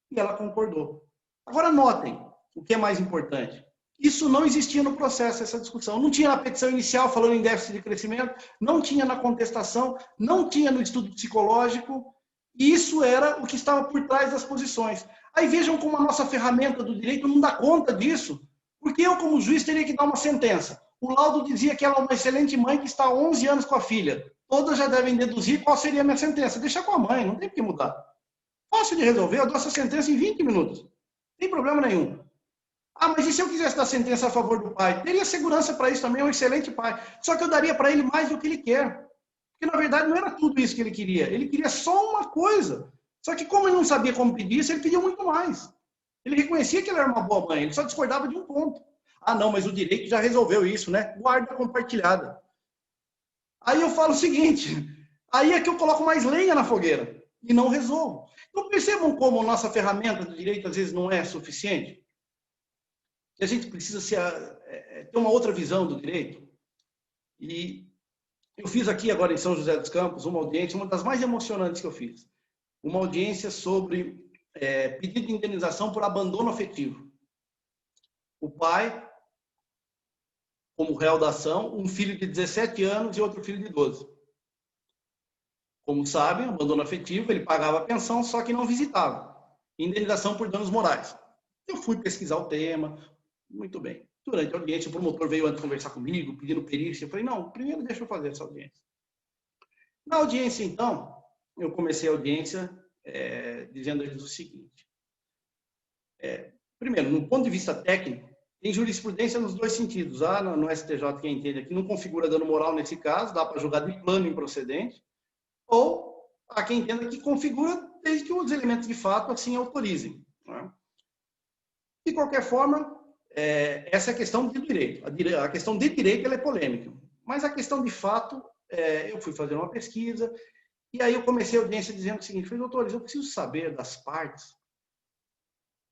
E ela concordou. Agora, notem o que é mais importante. Isso não existia no processo, essa discussão. Não tinha na petição inicial falando em déficit de crescimento, não tinha na contestação, não tinha no estudo psicológico, e isso era o que estava por trás das posições. Aí vejam como a nossa ferramenta do direito não dá conta disso, porque eu, como juiz, teria que dar uma sentença. O laudo dizia que ela é uma excelente mãe que está há 11 anos com a filha. Todas já devem deduzir qual seria a minha sentença. Deixa com a mãe, não tem por que mudar. Fácil de resolver, eu dou essa sentença em 20 minutos. Não tem problema nenhum. Ah, mas e se eu quisesse dar sentença a favor do pai? Teria segurança para isso também, é um excelente pai. Só que eu daria para ele mais do que ele quer. Porque, na verdade, não era tudo isso que ele queria. Ele queria só uma coisa. Só que, como ele não sabia como pedir isso, ele pediu muito mais. Ele reconhecia que ele era uma boa mãe, ele só discordava de um ponto. Ah, não, mas o direito já resolveu isso, né? Guarda compartilhada. Aí eu falo o seguinte, aí é que eu coloco mais lenha na fogueira e não resolvo. Então, percebam como a nossa ferramenta do direito, às vezes, não é suficiente? Que a gente precisa ter uma outra visão do direito. E eu fiz aqui agora em São José dos Campos uma audiência, uma das mais emocionantes que eu fiz. Uma audiência sobre pedido de indenização por abandono afetivo. O pai, como réu da ação, um filho de 17 anos e outro filho de 12. Como sabem, abandono afetivo, ele pagava a pensão, só que não visitava. Indenização por danos morais. Eu fui pesquisar o tema, muito bem. Durante a audiência, o promotor veio antes conversar comigo, pedindo perícia. Eu falei, não, primeiro deixa eu fazer essa audiência. Na audiência, então, eu comecei a audiência dizendo a eles o seguinte. Primeiro, no ponto de vista técnico, tem jurisprudência nos 2 sentidos. No STJ, quem entende aqui, não configura dano moral nesse caso, dá para julgar de plano improcedente, ou há quem entenda que configura desde que os elementos de fato assim autorizem. Né? De qualquer forma, essa é a questão de direito. A questão de direito ela é polêmica, mas a questão de fato, eu fui fazer uma pesquisa, e aí eu comecei a audiência dizendo o seguinte, falei, doutores, eu preciso saber das partes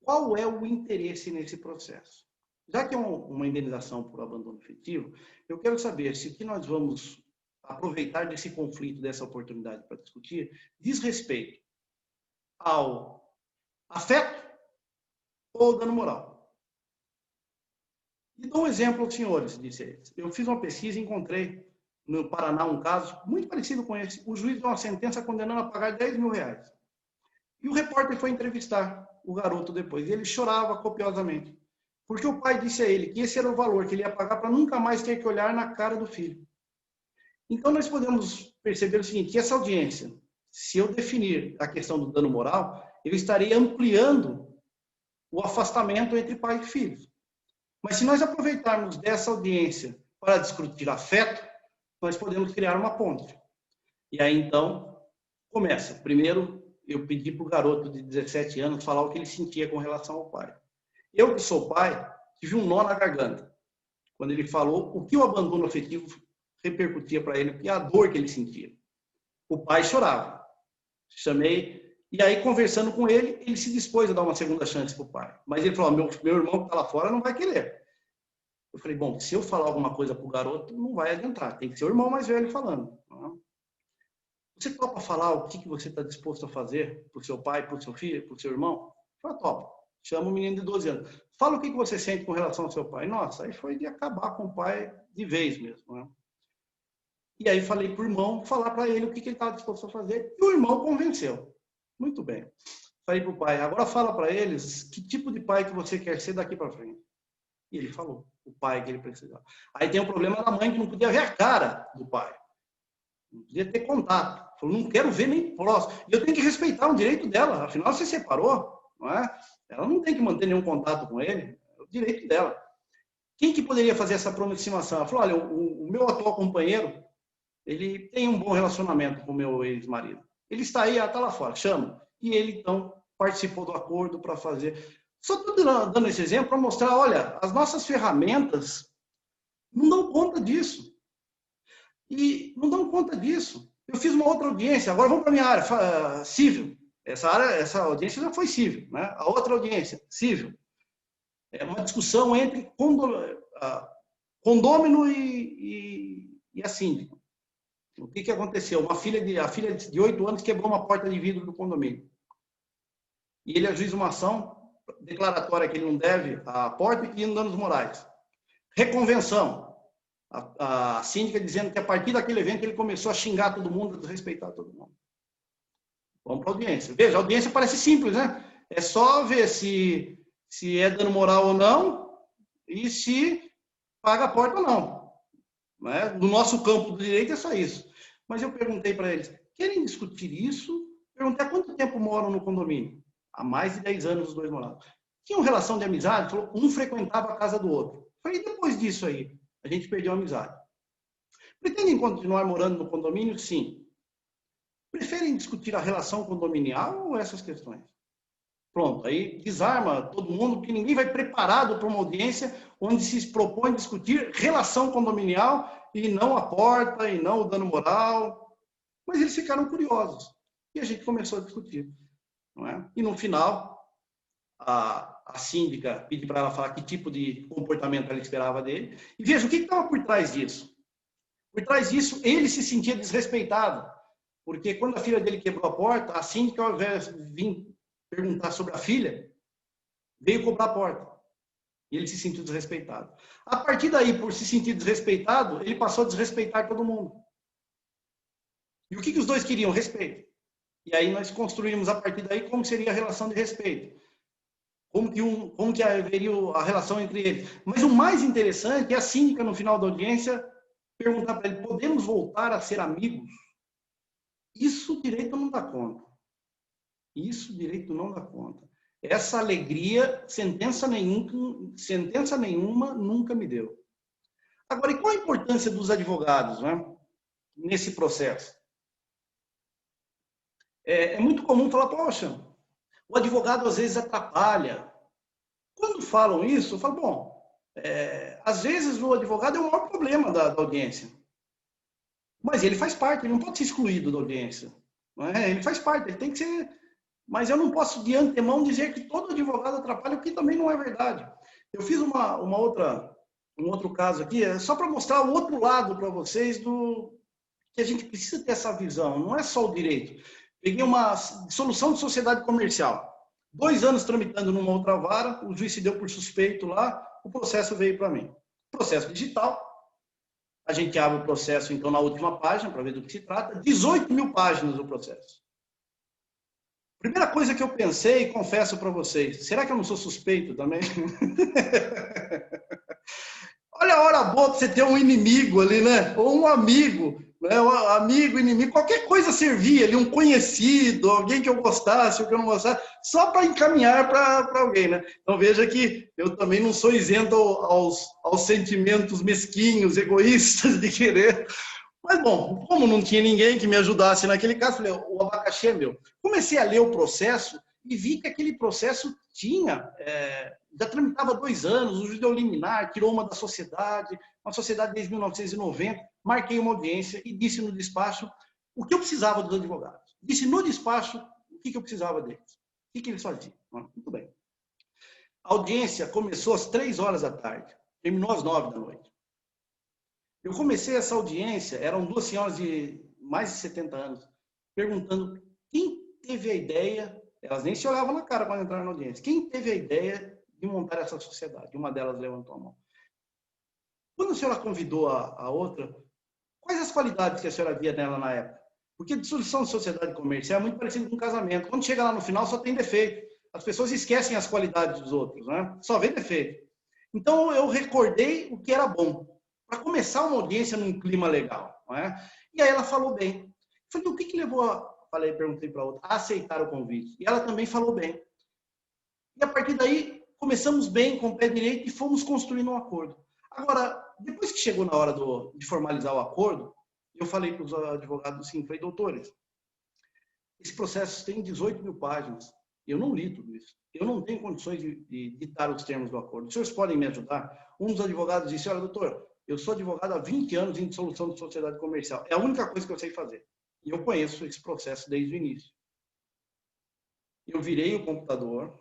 qual é o interesse nesse processo. Já que é uma indenização por abandono afetivo, eu quero saber se o que nós vamos aproveitar desse conflito, dessa oportunidade para discutir, diz respeito ao afeto ou dano moral. E dou um exemplo aos senhores, disse eles. Eu fiz uma pesquisa e encontrei no Paraná um caso muito parecido com esse. O juiz deu uma sentença condenando a pagar R$10 mil. E o repórter foi entrevistar o garoto depois. E ele chorava copiosamente. Porque o pai disse a ele que esse era o valor que ele ia pagar para nunca mais ter que olhar na cara do filho. Então, nós podemos perceber o seguinte, que essa audiência, se eu definir a questão do dano moral, eu estarei ampliando o afastamento entre pai e filho. Mas se nós aproveitarmos dessa audiência para discutir afeto, nós podemos criar uma ponte. E aí, então, começa. Primeiro, eu pedi para o garoto de 17 anos falar o que ele sentia com relação ao pai. Eu, que sou pai, tive um nó na garganta. Quando ele falou o que o abandono afetivo repercutia para ele, que a dor que ele sentia. O pai chorava. Chamei, e aí, conversando com ele, ele se dispôs a dar uma segunda chance para o pai. Mas ele falou, meu irmão que está lá fora não vai querer. Eu falei, bom, se eu falar alguma coisa para o garoto, não vai adiantar. Tem que ser o irmão mais velho falando. Você topa falar o que você está disposto a fazer para o seu pai, para o seu filho, para o seu irmão? Eu falei, topa. Chama um menino de 12 anos. Fala o que você sente com relação ao seu pai. Nossa, aí foi de acabar com o pai de vez mesmo. Né? E aí falei para o irmão falar para ele o que ele estava disposto a fazer. E o irmão convenceu. Muito bem. Falei para o pai, agora fala para eles que tipo de pai que você quer ser daqui para frente. E ele falou, o pai que ele precisava. Aí tem o problema da mãe que não podia ver a cara do pai. Não podia ter contato. Falou, não quero ver nem próximo. E eu tenho que respeitar o direito dela. Afinal, você separou, não é? Ela não tem que manter nenhum contato com ele. É o direito dela. Quem que poderia fazer essa aproximação? Ela falou, olha, o meu atual companheiro, ele tem um bom relacionamento com o meu ex-marido. Ele está aí, está lá fora, chama. E ele, então, participou do acordo para fazer. Só estou dando esse exemplo para mostrar, olha, as nossas ferramentas não dão conta disso. E não dão conta disso. Eu fiz uma outra audiência, agora vamos para a minha área, civil. Essa audiência já foi civil, né? A outra audiência, civil. É uma discussão entre condômino e a síndica. O que aconteceu? A filha de 8 anos quebrou uma porta de vidro do condomínio. E ele ajuiza uma ação declaratória que ele não deve a porta e danos morais. Reconvenção. A síndica dizendo que a partir daquele evento ele começou a xingar todo mundo, a desrespeitar todo mundo. Vamos para a audiência. Veja, a audiência parece simples, né? É só ver se é dano moral ou não e se paga a porta ou não. Né? No nosso campo do direito é só isso. Mas eu perguntei para eles, querem discutir isso? Perguntei há quanto tempo moram no condomínio? Há mais de 10 anos os dois moravam. Tinham relação de amizade? Falou, um frequentava a casa do outro. Falei, e depois disso aí? A gente perdeu a amizade. Pretendem continuar morando no condomínio? Sim. Preferem discutir a relação condominial ou essas questões? Pronto, aí desarma todo mundo, porque ninguém vai preparado para uma audiência onde se propõe discutir relação condominial e não a porta, e não o dano moral. Mas eles ficaram curiosos. E a gente começou a discutir. Não é? E no final, a síndica pediu para ela falar que tipo de comportamento ela esperava dele. E veja, o que estava por trás disso? Por trás disso, ele se sentia desrespeitado. Porque quando a filha dele quebrou a porta, a síndica, ao invés de vir perguntar sobre a filha, veio cobrar a porta. E ele se sentiu desrespeitado. A partir daí, por se sentir desrespeitado, ele passou a desrespeitar todo mundo. E o que os dois queriam? Respeito. E aí nós construímos, a partir daí, como seria a relação de respeito. Como que haveria a relação entre eles. Mas o mais interessante é a síndica, no final da audiência, perguntar para ele, podemos voltar a ser amigos? Isso o direito não dá conta. Isso o direito não dá conta. Essa alegria, sentença nenhuma nunca me deu. Agora, e qual a importância dos advogados, né, nesse processo? É muito comum falar, poxa, o advogado às vezes atrapalha. Quando falam isso, eu falo, bom, às vezes o advogado é o maior problema da audiência. Mas ele faz parte, ele não pode ser excluído da audiência. Não é? Ele faz parte, ele tem que ser... Mas eu não posso de antemão dizer que todo advogado atrapalha, porque também não é verdade. Eu fiz um outro caso aqui, só para mostrar o outro lado para vocês que a gente precisa ter essa visão, não é só o direito. Peguei uma dissolução de sociedade comercial. 2 anos tramitando numa outra vara, o juiz se deu por suspeito lá, o processo veio para mim. Processo digital. A gente abre o processo, então, na última página, para ver do que se trata. 18 mil páginas do processo. Primeira coisa que eu pensei, confesso para vocês, será que eu não sou suspeito também? Olha a hora boa para você ter um inimigo ali, né? Ou um amigo né? Amigo, inimigo, qualquer coisa servia ali, um conhecido, alguém que eu gostasse ou que eu não gostasse, só para encaminhar para alguém, né? Então veja que eu também não sou isento aos sentimentos mesquinhos, egoístas de querer. Mas, bom, como não tinha ninguém que me ajudasse naquele caso, falei, o abacaxi é meu. Comecei a ler o processo e vi que aquele processo tinha, já tramitava 2 anos, o juiz deu liminar, tirou uma sociedade desde 1990, marquei uma audiência e disse no despacho o que eu precisava dos advogados. Disse no despacho o que eu precisava deles, o que eles faziam. Muito bem. A audiência começou às 3 horas da tarde, terminou às 9 da noite. Eu comecei essa audiência, eram 2 senhoras de mais de 70 anos, perguntando quem teve a ideia, elas nem se olhavam na cara quando entraram na audiência, quem teve a ideia de montar essa sociedade? Uma delas levantou a mão. Quando a senhora convidou a outra, quais as qualidades que a senhora via nela na época? Porque a dissolução de sociedade comercial é muito parecido com um casamento. Quando chega lá no final, só tem defeito. As pessoas esquecem as qualidades dos outros, né? Só vê defeito. Então, eu recordei o que era bom, para começar uma audiência num clima legal. Não é? E aí ela falou bem. Eu falei, o que levou perguntei para a outra, a aceitar o convite? E ela também falou bem. E a partir daí, começamos bem, com o pé direito, e fomos construindo um acordo. Agora, depois que chegou na hora de formalizar o acordo, eu falei para os advogados assim, falei, doutores, esse processo tem 18 mil páginas, eu não li tudo isso, eu não tenho condições de ditar os termos do acordo, os senhores podem me ajudar? Um dos advogados disse, olha, doutor, eu sou advogado há 20 anos em dissolução de sociedade comercial, é a única coisa que eu sei fazer, e eu conheço esse processo desde o início. Eu virei o computador,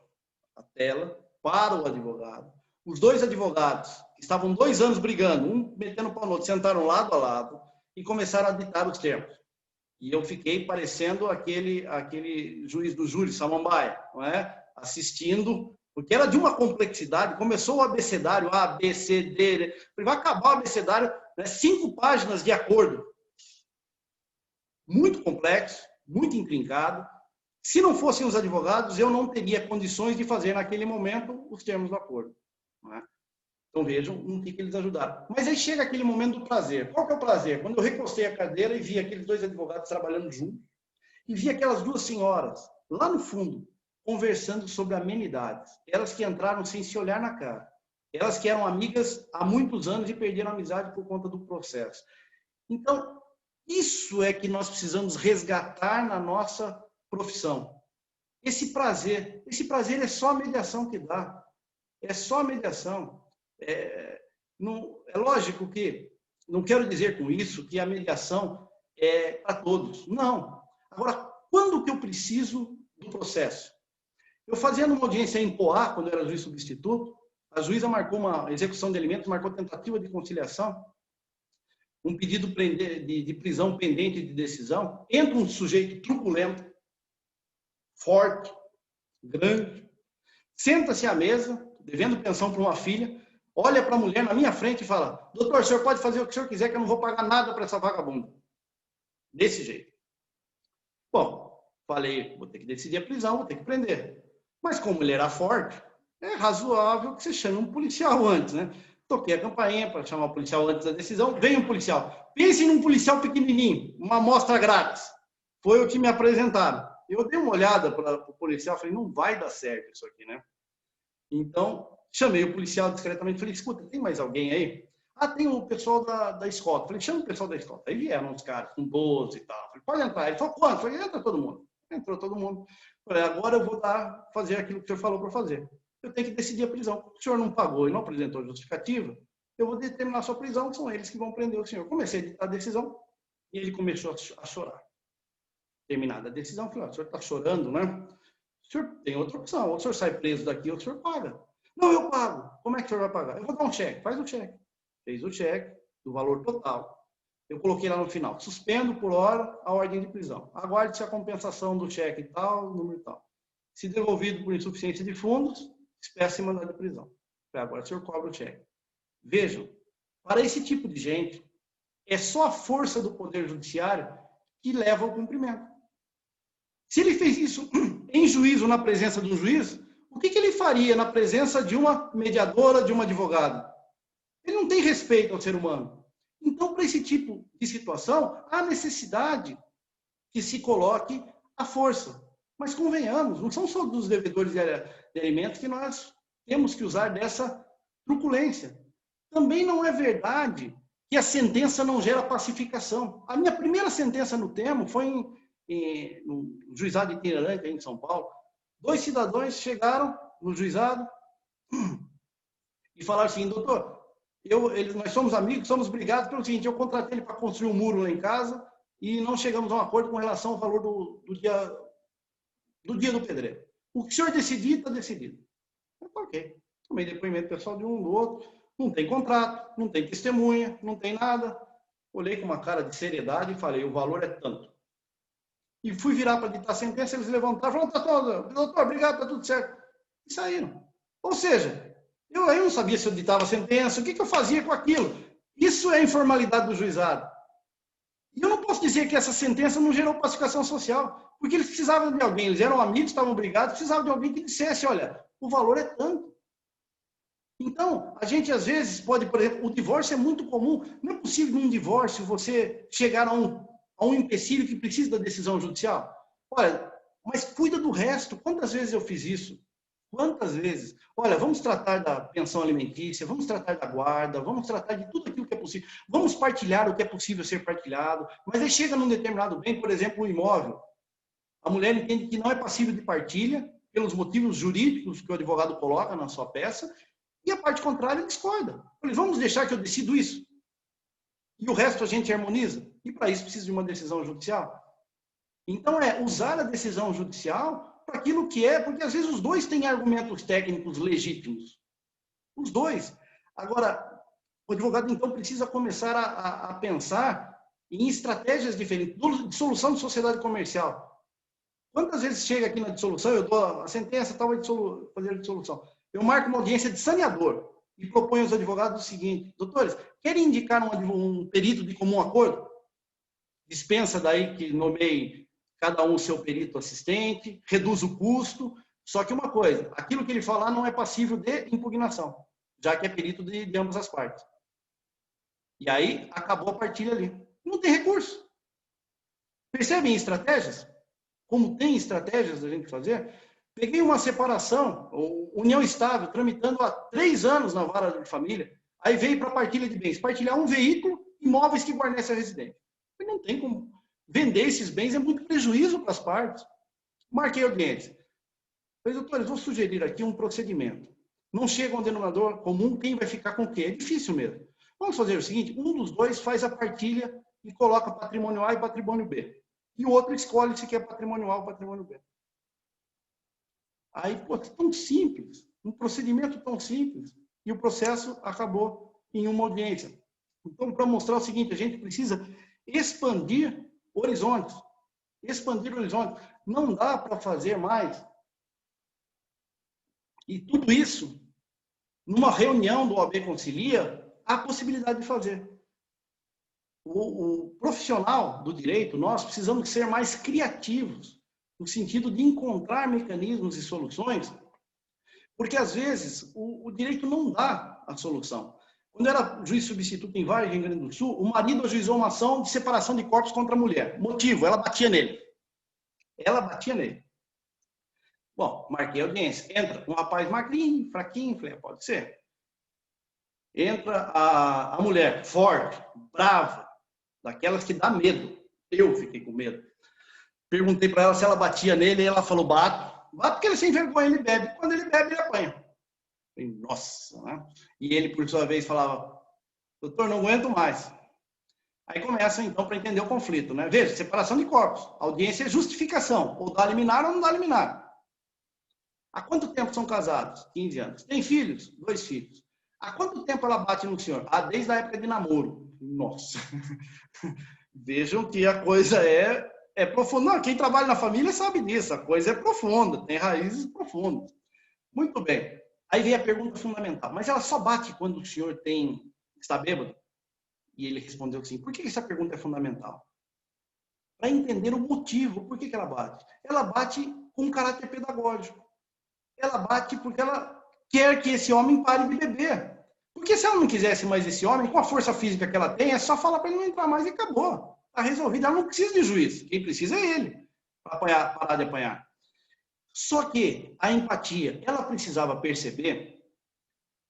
a tela, para o advogado. Os 2 advogados, que estavam 2 anos brigando, um metendo pau no outro, sentaram lado a lado e começaram a ditar os termos. E eu fiquei parecendo aquele juiz do júri, Samambaia, não é? Assistindo, porque era de uma complexidade. Começou o abecedário, A, B, C, D, vai acabar o abecedário, né? 5 páginas de acordo. Muito complexo, muito intrincado. Se não fossem os advogados, eu não teria condições de fazer naquele momento os termos do acordo. Não é? Então vejam no que eles ajudaram. Mas aí chega aquele momento do prazer. Qual que é o prazer? Quando eu recostei a cadeira e vi aqueles 2 advogados trabalhando juntos, e vi aquelas 2 senhoras lá no fundo, conversando sobre amenidades. Elas que entraram sem se olhar na cara. Elas que eram amigas há muitos anos e perderam a amizade por conta do processo. Então, isso é que nós precisamos resgatar na nossa profissão. Esse prazer é só a mediação que dá. É só a mediação. É lógico que, não quero dizer com isso que a mediação é para todos. Não. Agora, quando que eu preciso do processo? Eu fazendo uma audiência em Poá, quando eu era juiz substituto, a juíza marcou uma execução de alimentos, marcou tentativa de conciliação, um pedido de prisão pendente de decisão, entra um sujeito truculento, forte, grande, senta-se à mesa, devendo pensão para uma filha, olha para a mulher na minha frente e fala, doutor, o senhor pode fazer o que o senhor quiser, que eu não vou pagar nada para essa vagabunda. Desse jeito. Bom, falei, vou ter que decidir a prisão, vou ter que prender. Mas como ele era forte, é razoável que você chame um policial antes, né? Toquei a campainha para chamar o policial antes da decisão, veio um policial. Pense num policial pequenininho, uma amostra grátis. Foi o que me apresentaram. Eu dei uma olhada para o policial, falei, não vai dar certo isso aqui, né? Então, chamei o policial discretamente, falei, escuta, tem mais alguém aí? Ah, tem o pessoal da escolta. Falei, chama o pessoal da escolta. Aí vieram uns caras com 12 e tal. Falei, pode entrar. Ele falou, quanto? Falei, entra todo mundo. Entrou todo mundo. Falei, agora eu vou fazer aquilo que o senhor falou para fazer. Eu tenho que decidir a prisão. O senhor não pagou e não apresentou justificativa, eu vou determinar a sua prisão, que são eles que vão prender o senhor. Comecei a ditar a decisão e ele começou a chorar. Terminada a decisão, falei, o senhor está chorando, né? O senhor tem outra opção. Ou o senhor sai preso daqui ou o senhor paga. Não, eu pago. Como é que o senhor vai pagar? Eu vou dar um cheque. Faz o cheque. Fez o cheque do valor total. Eu coloquei lá no final, suspendo por hora a ordem de prisão. Aguarde-se a compensação do cheque tal, número tal. Se devolvido por insuficiência de fundos, espécie mandado de prisão. Agora o senhor cobra o cheque. Vejam, para esse tipo de gente, é só a força do Poder Judiciário que leva ao cumprimento. Se ele fez isso em juízo, na presença de um juiz, o que ele faria na presença de uma mediadora, de um advogado? Ele não tem respeito ao ser humano. Então, para esse tipo de situação, há necessidade que se coloque a força. Mas convenhamos, não são só dos devedores de alimentos que nós temos que usar dessa truculência. Também não é verdade que a sentença não gera pacificação. A minha primeira sentença no termo foi no juizado itinerante em São Paulo. 2 cidadãos chegaram no juizado e falaram assim: doutor, nós somos amigos, somos brigados pelo seguinte, eu contratei ele para construir um muro lá em casa e não chegamos a um acordo com relação ao valor do dia do pedreiro. O que o senhor decidir, está decidido. Eu falei, ok. Tomei depoimento pessoal de um do outro, não tem contrato, não tem testemunha, não tem nada. Olhei com uma cara de seriedade e falei, o valor é tanto. E fui virar para ditar a sentença, eles levantaram e falaram, doutor, obrigado, está tudo certo. E saíram. Ou seja, eu não sabia se eu ditava a sentença, o que eu fazia com aquilo. Isso é informalidade do juizado. E eu não posso dizer que essa sentença não gerou pacificação social, porque eles precisavam de alguém, eles eram amigos, estavam brigados, precisavam de alguém que dissesse, olha, o valor é tanto. Então, a gente às vezes pode, por exemplo, o divórcio é muito comum, não é possível num divórcio você chegar a um empecilho que precisa da decisão judicial. Olha, mas cuida do resto. Quantas vezes eu fiz isso? Quantas vezes? Olha, vamos tratar da pensão alimentícia, vamos tratar da guarda, vamos tratar de tudo aquilo que é possível. Vamos partilhar o que é possível ser partilhado. Mas aí chega num determinado bem, por exemplo, o imóvel. A mulher entende que não é passível de partilha, pelos motivos jurídicos que o advogado coloca na sua peça, e a parte contrária discorda. Vamos deixar que eu decido isso. E o resto a gente harmoniza. E para isso precisa de uma decisão judicial. Então, usar a decisão judicial para aquilo que é, porque às vezes os dois têm argumentos técnicos legítimos. Os dois. Agora, o advogado, então, precisa começar a pensar em estratégias diferentes, de solução de sociedade comercial. Quantas vezes chega aqui na dissolução, eu dou a sentença, tal, fazer a dissolução. Eu marco uma audiência de saneador e proponho aos advogados o seguinte, doutores, querem indicar um perito de comum acordo? Dispensa daí que nomeie cada um o seu perito assistente, reduz o custo, só que uma coisa, aquilo que ele falar não é passível de impugnação, já que é perito de ambas as partes. E aí, acabou a partilha ali. Não tem recurso. Percebem estratégias? Como tem estratégias da gente fazer? Peguei uma separação, união estável, tramitando há 3 anos na vara de família, aí veio para partilha de bens, partilhar um veículo, imóveis que guarnecem a residência. Não tem como vender esses bens, é muito prejuízo para as partes. Marquei audiência. Falei, doutores, vou sugerir aqui um procedimento. Não chega a um denominador comum, quem vai ficar com o quê? É difícil mesmo. Vamos fazer o seguinte, um dos dois faz a partilha e coloca patrimônio A e patrimônio B. E o outro escolhe se quer patrimônio A ou patrimônio B. Aí, pô, tão simples, um procedimento tão simples, e o processo acabou em uma audiência. Então, para mostrar o seguinte, a gente precisa expandir horizontes. Expandir horizontes. Não dá para fazer mais. E tudo isso, numa reunião do OAB Concilia, há possibilidade de fazer. O profissional do direito, nós precisamos ser mais criativos, no sentido de encontrar mecanismos e soluções, porque às vezes o direito não dá a solução. Quando eu era juiz substituto em Vargem, Rio Grande do Sul, o marido ajuizou uma ação de separação de corpos contra a mulher. Motivo, ela batia nele. Ela batia nele. Bom, marquei a audiência. Entra um rapaz magrinho, fraquinho, falei, pode ser. Entra a mulher, forte, brava, daquelas que dá medo. Eu fiquei com medo. Perguntei para ela se ela batia nele e ela falou, bato. Bato porque ele sem vergonha, ele bebe. Quando ele bebe, ele apanha. Falei, nossa, né? E ele, por sua vez, falava, doutor, não aguento mais. Aí começa, então, para entender o conflito, né? Veja, separação de corpos. A audiência é justificação. Ou dá liminar ou não dá liminar. Há quanto tempo são casados? 15 anos. Tem filhos? 2 filhos. Há quanto tempo ela bate no senhor? Ah, desde a época de namoro. Nossa. Vejam que a coisa é profunda. Não, quem trabalha na família sabe disso. A coisa é profunda, tem raízes profundas. Muito bem. Aí vem a pergunta fundamental. Mas ela só bate quando o senhor está bêbado? E ele respondeu assim, por que essa pergunta é fundamental? Para entender o motivo, por que ela bate? Ela bate com um caráter pedagógico. Ela bate porque ela quer que esse homem pare de beber. Porque se ela não quisesse mais esse homem, com a força física que ela tem, é só falar para ele não entrar mais e acabou. Está resolvido. Ela não precisa de juiz. Quem precisa é ele, para parar de apanhar. Só que a empatia, ela precisava perceber,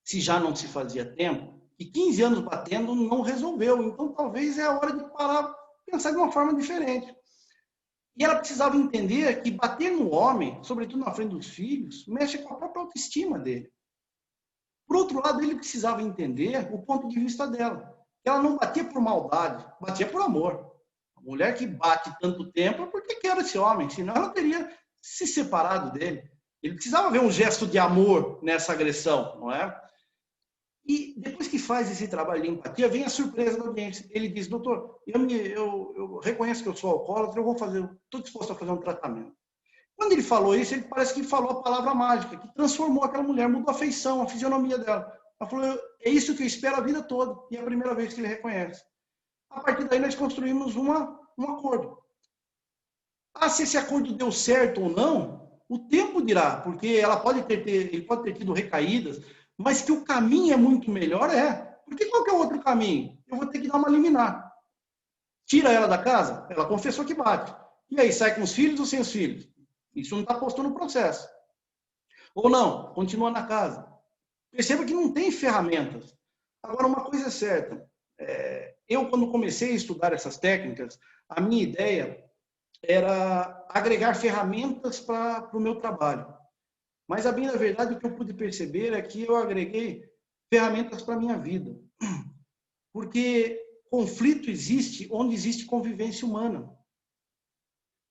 se já não se fazia tempo, que 15 anos batendo não resolveu. Então, talvez é a hora de parar, pensar de uma forma diferente. E ela precisava entender que bater no homem, sobretudo na frente dos filhos, mexe com a própria autoestima dele. Por outro lado, ele precisava entender o ponto de vista dela. Ela não batia por maldade, batia por amor. A mulher que bate tanto tempo é porque quer esse homem, senão ela teria se separado dele. Ele precisava ver um gesto de amor nessa agressão, não é? E depois que faz esse trabalho de empatia, vem a surpresa da audiência. Ele diz, doutor, eu reconheço que eu sou alcoólatra, estou disposto a fazer um tratamento. Quando ele falou isso, ele parece que falou a palavra mágica, que transformou aquela mulher, mudou a feição, a fisionomia dela. Ela falou, é isso que eu espero a vida toda. E é a primeira vez que ele reconhece. A partir daí, nós construímos um acordo. Se esse acordo deu certo ou não, o tempo dirá, porque ele pode ter tido recaídas, mas que o caminho é muito melhor, Porque qual que é o outro caminho? Eu vou ter que dar uma liminar. Tira ela da casa, ela confessou que bate. E aí, sai com os filhos ou sem os filhos? Isso não está posto no processo. Ou não, continua na casa. Perceba que não tem ferramentas. Agora, uma coisa é certa. Eu, quando comecei a estudar essas técnicas, a minha ideia era agregar ferramentas para o meu trabalho. Mas, a bem da verdade, o que eu pude perceber é que eu agreguei ferramentas para a minha vida. Porque conflito existe onde existe convivência humana.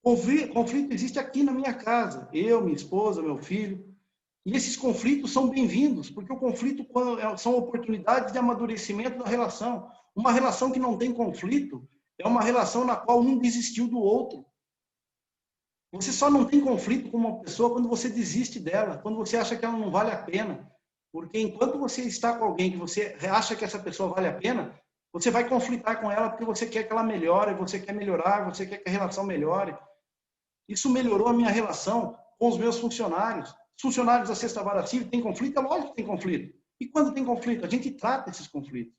Conflito existe aqui na minha casa. Eu, minha esposa, meu filho. E esses conflitos são bem-vindos, porque o conflito são oportunidades de amadurecimento da relação. Uma relação que não tem conflito é uma relação na qual um desistiu do outro. Você só não tem conflito com uma pessoa quando você desiste dela, quando você acha que ela não vale a pena. Porque enquanto você está com alguém que você acha que essa pessoa vale a pena, você vai conflitar com ela porque você quer que ela melhore, você quer melhorar, você quer que a relação melhore. Isso melhorou a minha relação com os meus funcionários. Os funcionários da Sexta Vara Civil têm conflito? É lógico que tem conflito. E quando tem conflito? A gente trata esses conflitos.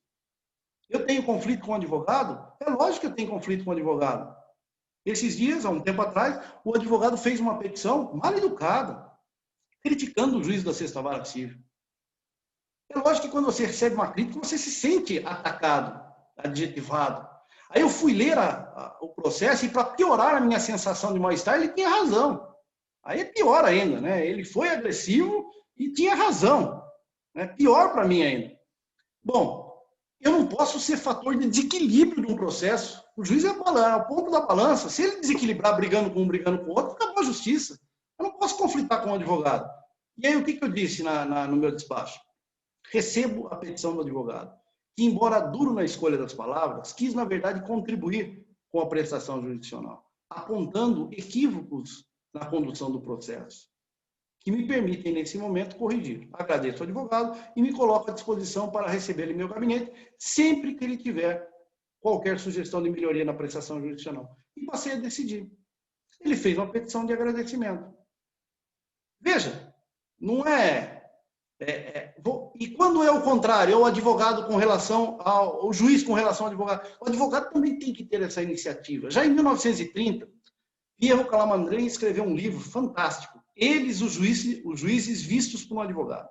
Eu tenho conflito com o advogado? É lógico que eu tenho conflito com o advogado. Esses dias, há um tempo atrás, o advogado fez uma petição mal educada, criticando o juiz da Sexta Vara Civil. É lógico que quando você recebe uma crítica, você se sente atacado, adjetivado. Aí eu fui ler o processo e, para piorar a minha sensação de mal-estar, ele tinha razão. Aí é pior ainda, né? Ele foi agressivo e tinha razão. Né? Pior para mim ainda. Bom, eu não posso ser fator de desequilíbrio de um processo. O juiz é o ponto da balança. Se ele desequilibrar brigando com um, brigando com o outro, acabou a justiça. Eu não posso conflitar com o advogado. E aí o que eu disse no meu despacho? Recebo a petição do advogado, que, embora duro na escolha das palavras, quis, na verdade, contribuir com a prestação jurisdicional, apontando equívocos na condução do processo, que me permitem, nesse momento, corrigir. Agradeço ao advogado e me coloco à disposição para recebê-lo em meu gabinete, sempre que ele tiver qualquer sugestão de melhoria na prestação jurisdicional. E passei a decidir. Ele fez uma petição de agradecimento. Veja, não é... E quando é o contrário, é o advogado com relação o juiz com relação ao advogado. O advogado também tem que ter essa iniciativa. Já em 1930, Piero Calamandrei escreveu um livro fantástico, Eles, os juízes vistos por um advogado.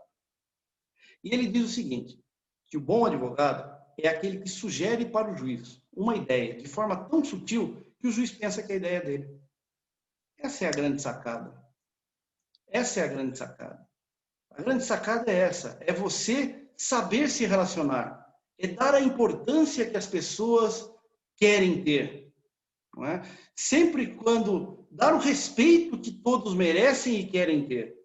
E ele diz o seguinte, que o bom advogado é aquele que sugere para o juiz uma ideia de forma tão sutil que o juiz pensa que é a ideia dele. Essa é a grande sacada. Essa é a grande sacada. A grande sacada é essa, é você saber se relacionar, é dar a importância que as pessoas querem ter. Não é? Sempre quando dar o respeito que todos merecem e querem ter.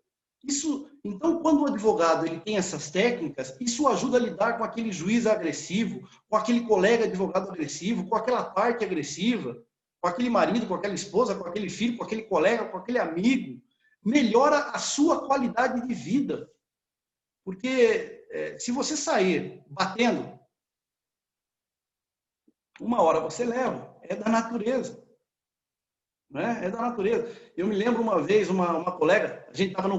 Então, quando o advogado ele tem essas técnicas, isso ajuda a lidar com aquele juiz agressivo, com aquele colega advogado agressivo, com aquela parte agressiva, com aquele marido, com aquela esposa, com aquele filho, com aquele colega, com aquele amigo. Melhora a sua qualidade de vida. Porque se você sair batendo, uma hora você leva. É da natureza. Né? É da natureza. Eu me lembro uma vez, uma colega, a gente estava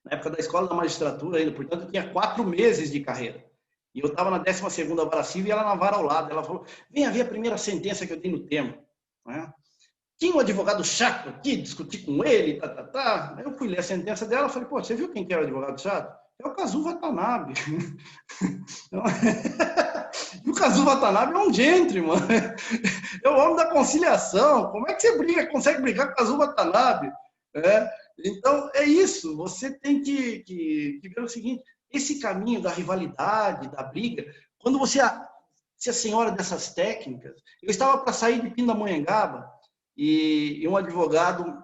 na época da escola da magistratura ainda, portanto, eu tinha 4 meses de carreira. E eu estava na 12ª vara civil e ela na vara ao lado. Ela falou, vem ver a primeira sentença que eu dei no tema. Né? Tinha um advogado chato aqui, discuti com ele, tá. Aí eu fui ler a sentença dela e falei, pô, você viu quem que era o advogado chato? É o Kazu Watanabe. E o Kazu Watanabe é um gentleman. É o homem da conciliação. Como é que você consegue brigar com o Kazu Watanabe? Então, é isso. Você tem que ver o seguinte, esse caminho da rivalidade, da briga, quando você se a senhora dessas técnicas, eu estava para sair de Pindamonhangaba e um advogado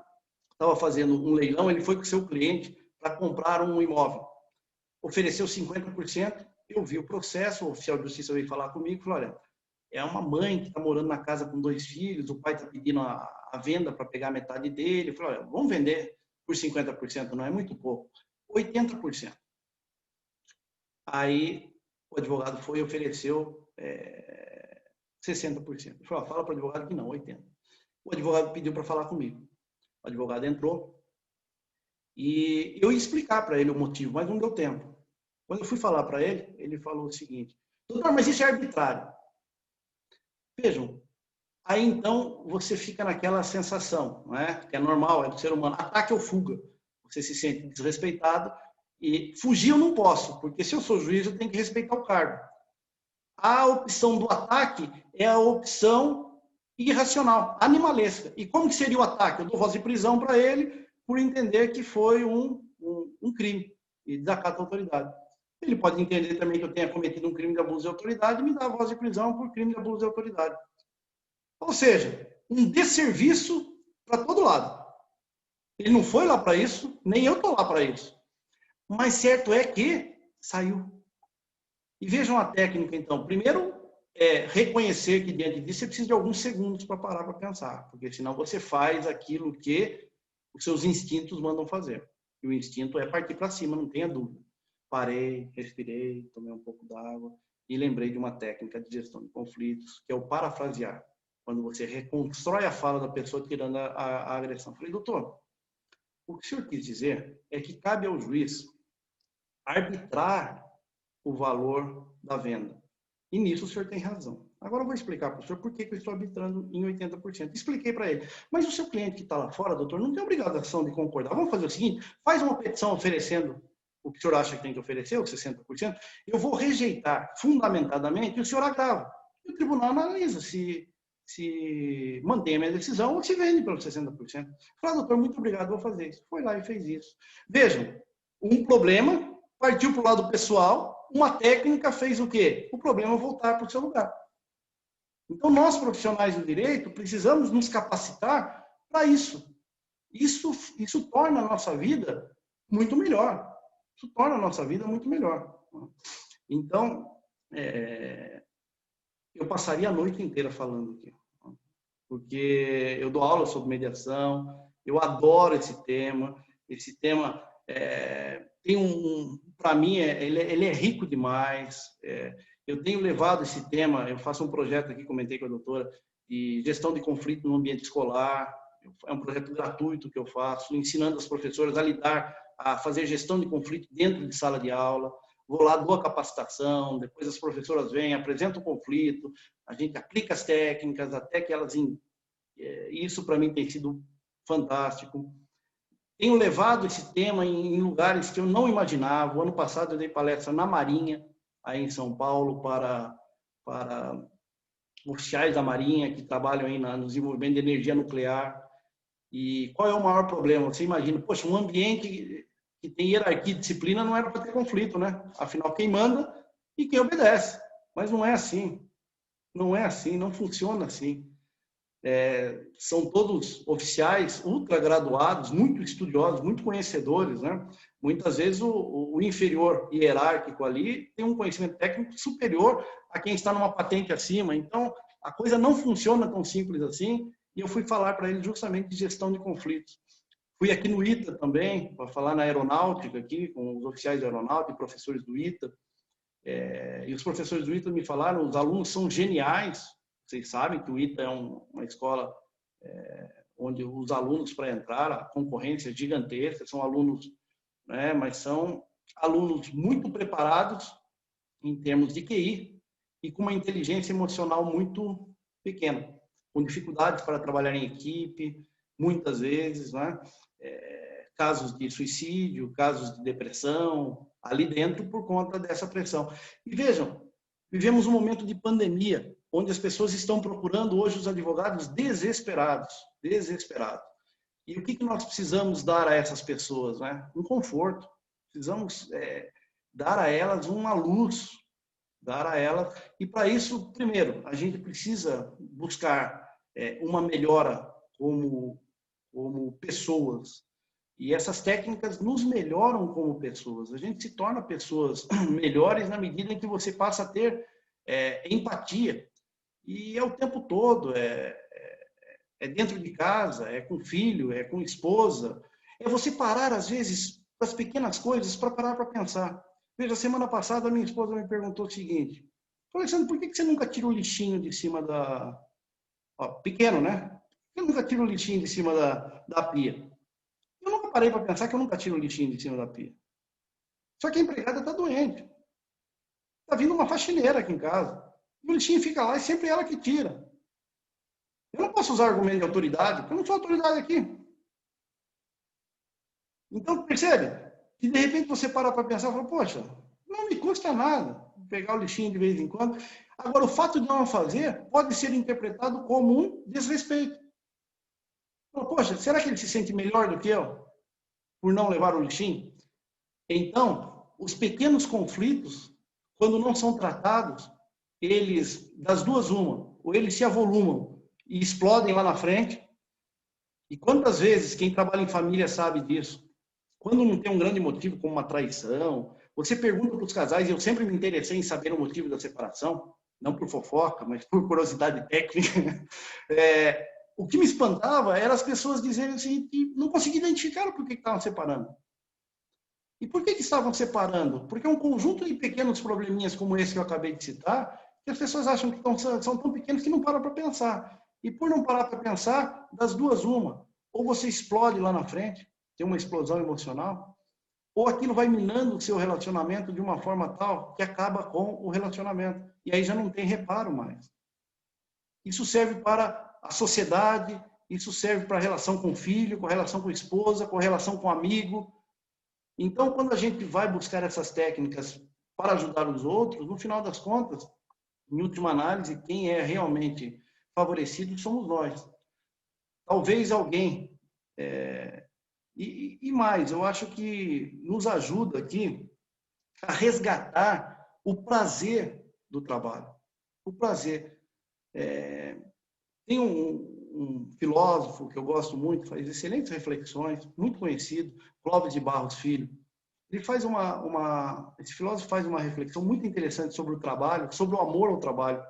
estava fazendo um leilão, ele foi com o seu cliente para comprar um imóvel. Ofereceu 50%, eu vi o processo, o oficial de justiça veio falar comigo e falou, olha, é uma mãe que está morando na casa com 2 filhos, o pai está pedindo a venda para pegar metade dele. Eu falei, olha, vamos vender por 50%, não é muito pouco, 80%. Aí o advogado foi e ofereceu 60%. Eu falei, fala para o advogado que não, 80%. O advogado pediu para falar comigo. O advogado entrou e eu ia explicar para ele o motivo, mas não deu tempo. Quando eu fui falar para ele, ele falou o seguinte, doutor, mas isso é arbitrário. Vejam, aí então você fica naquela sensação, não é? Que é normal, é do ser humano, ataque ou fuga. Você se sente desrespeitado e fugir eu não posso, porque se eu sou juiz eu tenho que respeitar o cargo. A opção do ataque é a opção irracional, animalesca. E como que seria o ataque? Eu dou voz de prisão para ele por entender que foi um crime e desacato à autoridade. Ele pode entender também que eu tenha cometido um crime de abuso de autoridade e me dar voz de prisão por crime de abuso de autoridade. Ou seja, um desserviço para todo lado. Ele não foi lá para isso, nem eu estou lá para isso. Mas certo é que saiu. E vejam a técnica, então. Primeiro, reconhecer que diante disso você precisa de alguns segundos para parar para pensar, porque senão você faz aquilo que os seus instintos mandam fazer. E o instinto é partir para cima, não tenha dúvida. Parei, respirei, tomei um pouco d'água e lembrei de uma técnica de gestão de conflitos, que é o parafrasear. Quando você reconstrói a fala da pessoa tirando a agressão. Falei, doutor, o que o senhor quis dizer é que cabe ao juiz arbitrar o valor da venda. E nisso o senhor tem razão. Agora eu vou explicar para o senhor por que eu estou arbitrando em 80%. Expliquei para ele. Mas o seu cliente que está lá fora, doutor, não tem obrigação de concordar. Vamos fazer o seguinte, faz uma petição oferecendo o que o senhor acha que tem que oferecer, os 60%, eu vou rejeitar fundamentadamente e o senhor agrava. E o tribunal analisa se mantém a minha decisão ou se vende pelos 60%. Falei, doutor, muito obrigado, vou fazer isso. Foi lá e fez isso. Vejam, um problema partiu para o lado pessoal, uma técnica fez o quê? O problema voltar para o seu lugar. Então, nós, profissionais do direito, precisamos nos capacitar para isso. Isso torna a nossa vida muito melhor. Isso torna a nossa vida muito melhor. Então, eu passaria a noite inteira falando aqui. Porque eu dou aula sobre mediação, eu adoro esse tema. Esse tema tem para mim, ele é rico demais. Eu tenho levado esse tema, eu faço um projeto aqui, comentei com a doutora, de gestão de conflito no ambiente escolar. É um projeto gratuito que eu faço, ensinando as professoras a fazer gestão de conflito dentro de sala de aula. Vou lá, dou a capacitação, depois as professoras vêm, apresentam o conflito, a gente aplica as técnicas até que elas... Isso, para mim, tem sido fantástico. Tenho levado esse tema em lugares que eu não imaginava. O ano passado eu dei palestra na Marinha, aí em São Paulo, para oficiais da Marinha que trabalham aí no desenvolvimento de energia nuclear. E qual é o maior problema? Você imagina, poxa, um ambiente que tem hierarquia e disciplina não era para ter conflito, né? Afinal, quem manda e quem obedece. Mas não é assim. Não é assim, não funciona assim. São todos oficiais ultra graduados, muito estudiosos, muito conhecedores, né? Muitas vezes o inferior hierárquico ali tem um conhecimento técnico superior a quem está numa patente acima. Então, a coisa não funciona tão simples assim. E eu fui falar para ele justamente de gestão de conflitos. Fui aqui no ITA também, para falar na aeronáutica, aqui, com os oficiais de aeronáutica e professores do ITA. E os professores do ITA me falaram, os alunos são geniais. Vocês sabem que o ITA é uma escola onde os alunos, para entrar, a concorrência é gigantesca, são alunos né? Mas são alunos muito preparados em termos de QI e com uma inteligência emocional muito pequena, com dificuldades para trabalhar em equipe, muitas vezes, né? Casos de suicídio, casos de depressão, ali dentro por conta dessa pressão. E vejam, vivemos um momento de pandemia, onde as pessoas estão procurando hoje os advogados desesperados. E o que nós precisamos dar a essas pessoas, né? Um conforto. Precisamos dar a elas uma luz, e para isso, primeiro, a gente precisa buscar uma melhora como pessoas. E essas técnicas nos melhoram como pessoas. A gente se torna pessoas melhores na medida em que você passa a ter empatia. E é o tempo todo, dentro de casa, é com filho, é com esposa. É você parar, às vezes, das pequenas coisas para parar para pensar. Veja, semana passada, minha esposa me perguntou o seguinte: Alexandre, por que você nunca tira o lixinho de cima da... pequeno, né? Por que nunca tira o lixinho de cima da pia? Eu nunca parei para pensar que eu nunca tiro o lixinho de cima da pia. Só que a empregada está doente. Está vindo uma faxineira aqui em casa. E o lixinho fica lá e sempre ela que tira. Eu não posso usar argumento de autoridade, porque eu não sou autoridade aqui. Então, percebe? Que de repente você para pensar e fala, poxa, não me custa nada pegar o lixinho de vez em quando. Agora, o fato de não fazer pode ser interpretado como um desrespeito. Poxa, será que ele se sente melhor do que eu por não levar o lixinho? Então, os pequenos conflitos, quando não são tratados, eles, das duas uma, ou eles se avolumam e explodem lá na frente. E quantas vezes quem trabalha em família sabe disso? Quando não tem um grande motivo, como uma traição, você pergunta para os casais, e eu sempre me interessei em saber o motivo da separação, não por fofoca, mas por curiosidade técnica. O que me espantava era as pessoas dizerem assim, que não conseguiam identificar por que estavam separando. E por que estavam separando? Porque é um conjunto de pequenos probleminhas como esse que eu acabei de citar, que as pessoas acham que são tão pequenos que não param para pensar. E por não parar para pensar, das duas uma. Ou você explode lá na frente, tem uma explosão emocional, ou aquilo vai minando o seu relacionamento de uma forma tal que acaba com o relacionamento. E aí já não tem reparo mais. Isso serve para a sociedade, isso serve para a relação com o filho, com a relação com a esposa, com a relação com o amigo. Então, quando a gente vai buscar essas técnicas para ajudar os outros, no final das contas, em última análise, quem é realmente favorecido somos nós. Talvez alguém... E mais, eu acho que nos ajuda aqui a resgatar o prazer do trabalho. O prazer. Tem um filósofo que eu gosto muito, faz excelentes reflexões, muito conhecido, Clóvis de Barros Filho. Ele faz esse filósofo faz uma reflexão muito interessante sobre o trabalho, sobre o amor ao trabalho,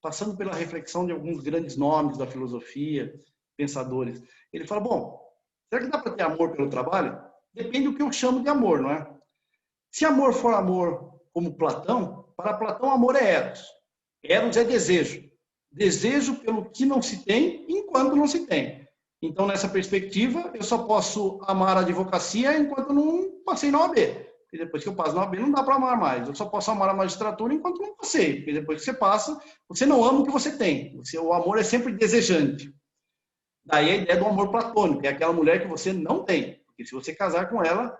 passando pela reflexão de alguns grandes nomes da filosofia, pensadores. Ele fala, bom, será que dá para ter amor pelo trabalho? Depende do que eu chamo de amor, não é? Se amor for amor como Platão, para Platão amor é eros. Eros é desejo. Desejo pelo que não se tem enquanto não se tem. Então, nessa perspectiva, eu só posso amar a advocacia enquanto não passei na OAB. E depois que eu passo na OAB, não dá para amar mais. Eu só posso amar a magistratura enquanto não passei. Porque depois que você passa, você não ama o que você tem. O amor é sempre desejante. Daí a ideia do amor platônico, é aquela mulher que você não tem. Porque se você casar com ela,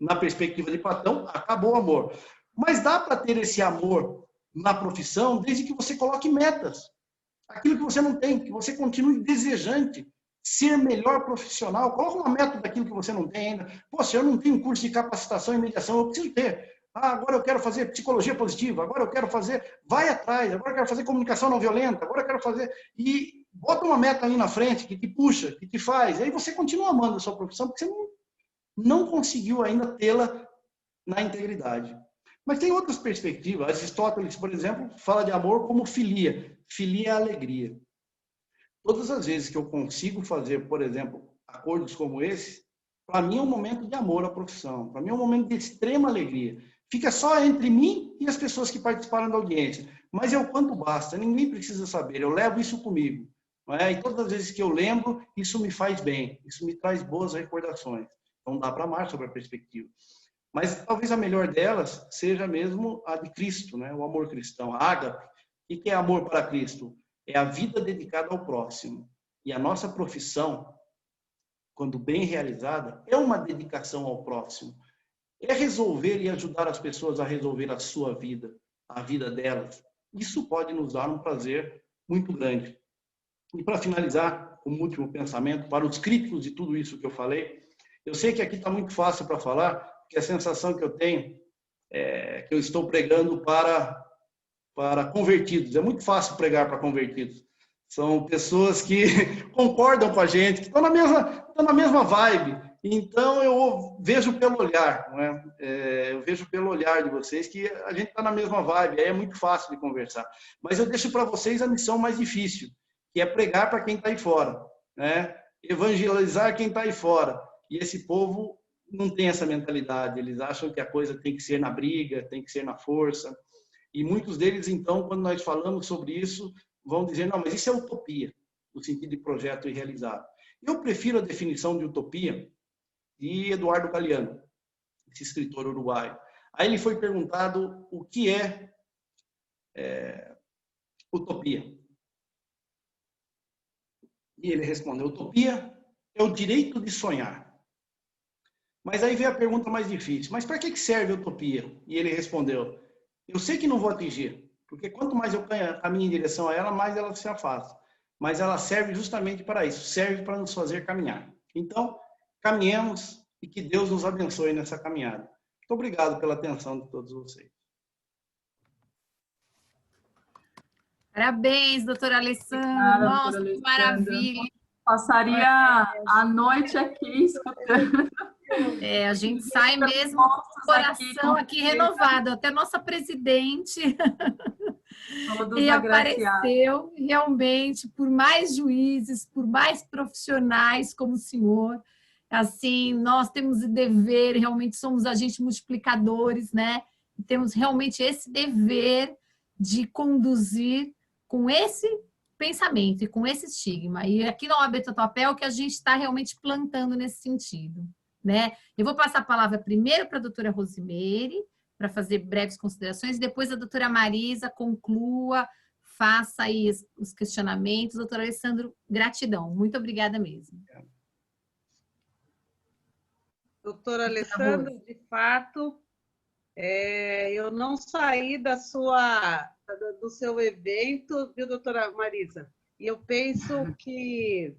na perspectiva de Platão, acabou o amor. Mas dá para ter esse amor na profissão desde que você coloque metas. Aquilo que você não tem, que você continue desejante, ser melhor profissional. Coloca uma meta daquilo que você não tem ainda. Poxa, eu não tenho curso de capacitação e mediação, eu preciso ter. Agora eu quero fazer psicologia positiva, agora eu quero fazer... Vai atrás, agora eu quero fazer comunicação não violenta, agora eu quero fazer... E bota uma meta ali na frente que te puxa, que te faz. E aí você continua amando a sua profissão, porque você não conseguiu ainda tê-la na integridade. Mas tem outras perspectivas. Aristóteles, por exemplo, fala de amor como filia. Filia é a alegria. Todas as vezes que eu consigo fazer, por exemplo, acordos como esse, para mim é um momento de amor à profissão. Para mim é um momento de extrema alegria. Fica só entre mim e as pessoas que participaram da audiência. Mas é o quanto basta. Ninguém precisa saber. Eu levo isso comigo. Não é? E todas as vezes que eu lembro, isso me faz bem. Isso me traz boas recordações. Então dá para amar sobre a perspectiva. Mas talvez a melhor delas seja mesmo a de Cristo, né? O amor cristão, a ágape. O que é amor para Cristo? É a vida dedicada ao próximo. E a nossa profissão, quando bem realizada, é uma dedicação ao próximo. É resolver e ajudar as pessoas a resolver a sua vida, a vida delas. Isso pode nos dar um prazer muito grande. E para finalizar, como último pensamento, para os críticos de tudo isso que eu falei, eu sei que aqui está muito fácil para falar, porque a sensação que eu tenho é que eu estou pregando para convertidos. É muito fácil pregar para convertidos. São pessoas que concordam com a gente, que estão na mesma vibe. Então, eu vejo pelo olhar, não é? Eu vejo pelo olhar de vocês que a gente está na mesma vibe, aí é muito fácil de conversar. Mas eu deixo para vocês a missão mais difícil, que é pregar para quem está aí fora, né? Evangelizar quem está aí fora. E esse povo não tem essa mentalidade, eles acham que a coisa tem que ser na briga, tem que ser na força. E muitos deles, então, quando nós falamos sobre isso, vão dizer, não, mas isso é utopia, no sentido de projeto irrealizável. Eu prefiro a definição de utopia de Eduardo Galeano, esse escritor uruguaio. Aí ele foi perguntado o que é utopia. E ele respondeu, utopia é o direito de sonhar. Mas aí veio a pergunta mais difícil, mas para que serve a utopia? E ele respondeu, eu sei que não vou atingir, porque quanto mais eu caminho em direção a ela, mais ela se afasta. Mas ela serve justamente para isso, serve para nos fazer caminhar. Então, caminhemos e que Deus nos abençoe nessa caminhada. Muito obrigado pela atenção de todos vocês. Parabéns, doutora Alessandra. Obrigada, Nossa, doutora que Alessandra. maravilha. Passaria a noite aqui escutando. A gente sai mesmo com o coração aqui renovado. Até nossa presidente Todos e agraciados. apareceu realmente por mais juízes, por mais profissionais como o senhor. Assim, nós temos o dever, realmente somos agentes multiplicadores, né? Temos realmente esse dever de conduzir com esse pensamento e com esse estigma. E aqui na OAB Tatuapé é o que a gente está realmente plantando nesse sentido, né? Eu vou passar a palavra primeiro para a doutora Rosimeire, para fazer breves considerações, e depois a doutora Marisa conclua, faça aí os questionamentos. Doutora Alessandro, gratidão. Muito obrigada mesmo. Doutora Alessandra, de fato, eu não saí do seu evento, viu, doutora Marisa? E eu penso que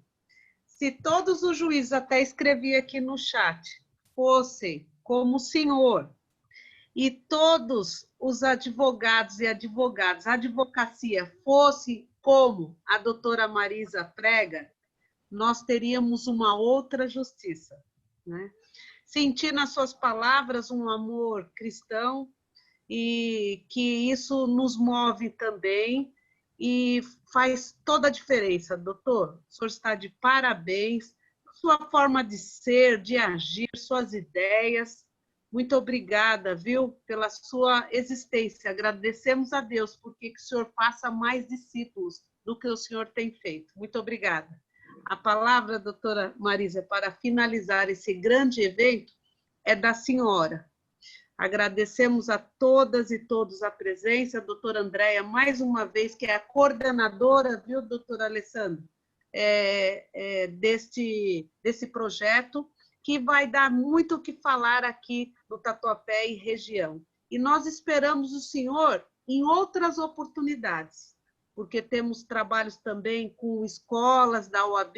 se todos os juízes, até escrevi aqui no chat, fossem como o senhor, e todos os advogados e advogadas, a advocacia fosse como a doutora Marisa prega, nós teríamos uma outra justiça, né? Senti nas suas palavras um amor cristão e que isso nos move também e faz toda a diferença, doutor. O senhor está de parabéns, sua forma de ser, de agir, suas ideias. Muito obrigada, viu, pela sua existência. Agradecemos a Deus porque que o senhor faça mais discípulos do que o senhor tem feito. Muito obrigada. A palavra, doutora Marisa, para finalizar esse grande evento, é da senhora. Agradecemos a todas e todos a presença, a doutora Andréia, mais uma vez, que é a coordenadora, viu, doutora Alessandra, desse projeto, que vai dar muito o que falar aqui no Tatuapé e região. E nós esperamos o senhor em outras oportunidades, porque temos trabalhos também com escolas da OAB,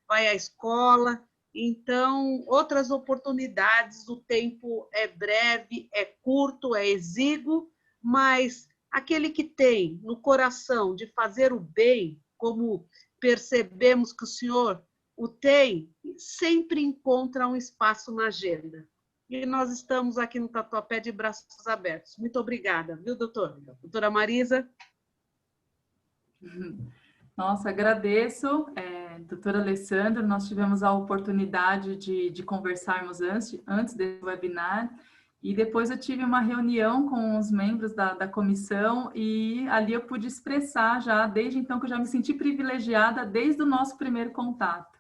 vai à escola, então, outras oportunidades, o tempo é breve, é curto, é exíguo, mas aquele que tem no coração de fazer o bem, como percebemos que o senhor o tem, sempre encontra um espaço na agenda. E nós estamos aqui no Tatuapé de braços abertos. Muito obrigada, viu, doutor? Doutora Marisa? Nossa, agradeço, doutora Alessandra, nós tivemos a oportunidade de conversarmos antes desse webinar, e depois eu tive uma reunião com os membros da comissão, e ali eu pude expressar já, desde então que eu já me senti privilegiada desde o nosso primeiro contato.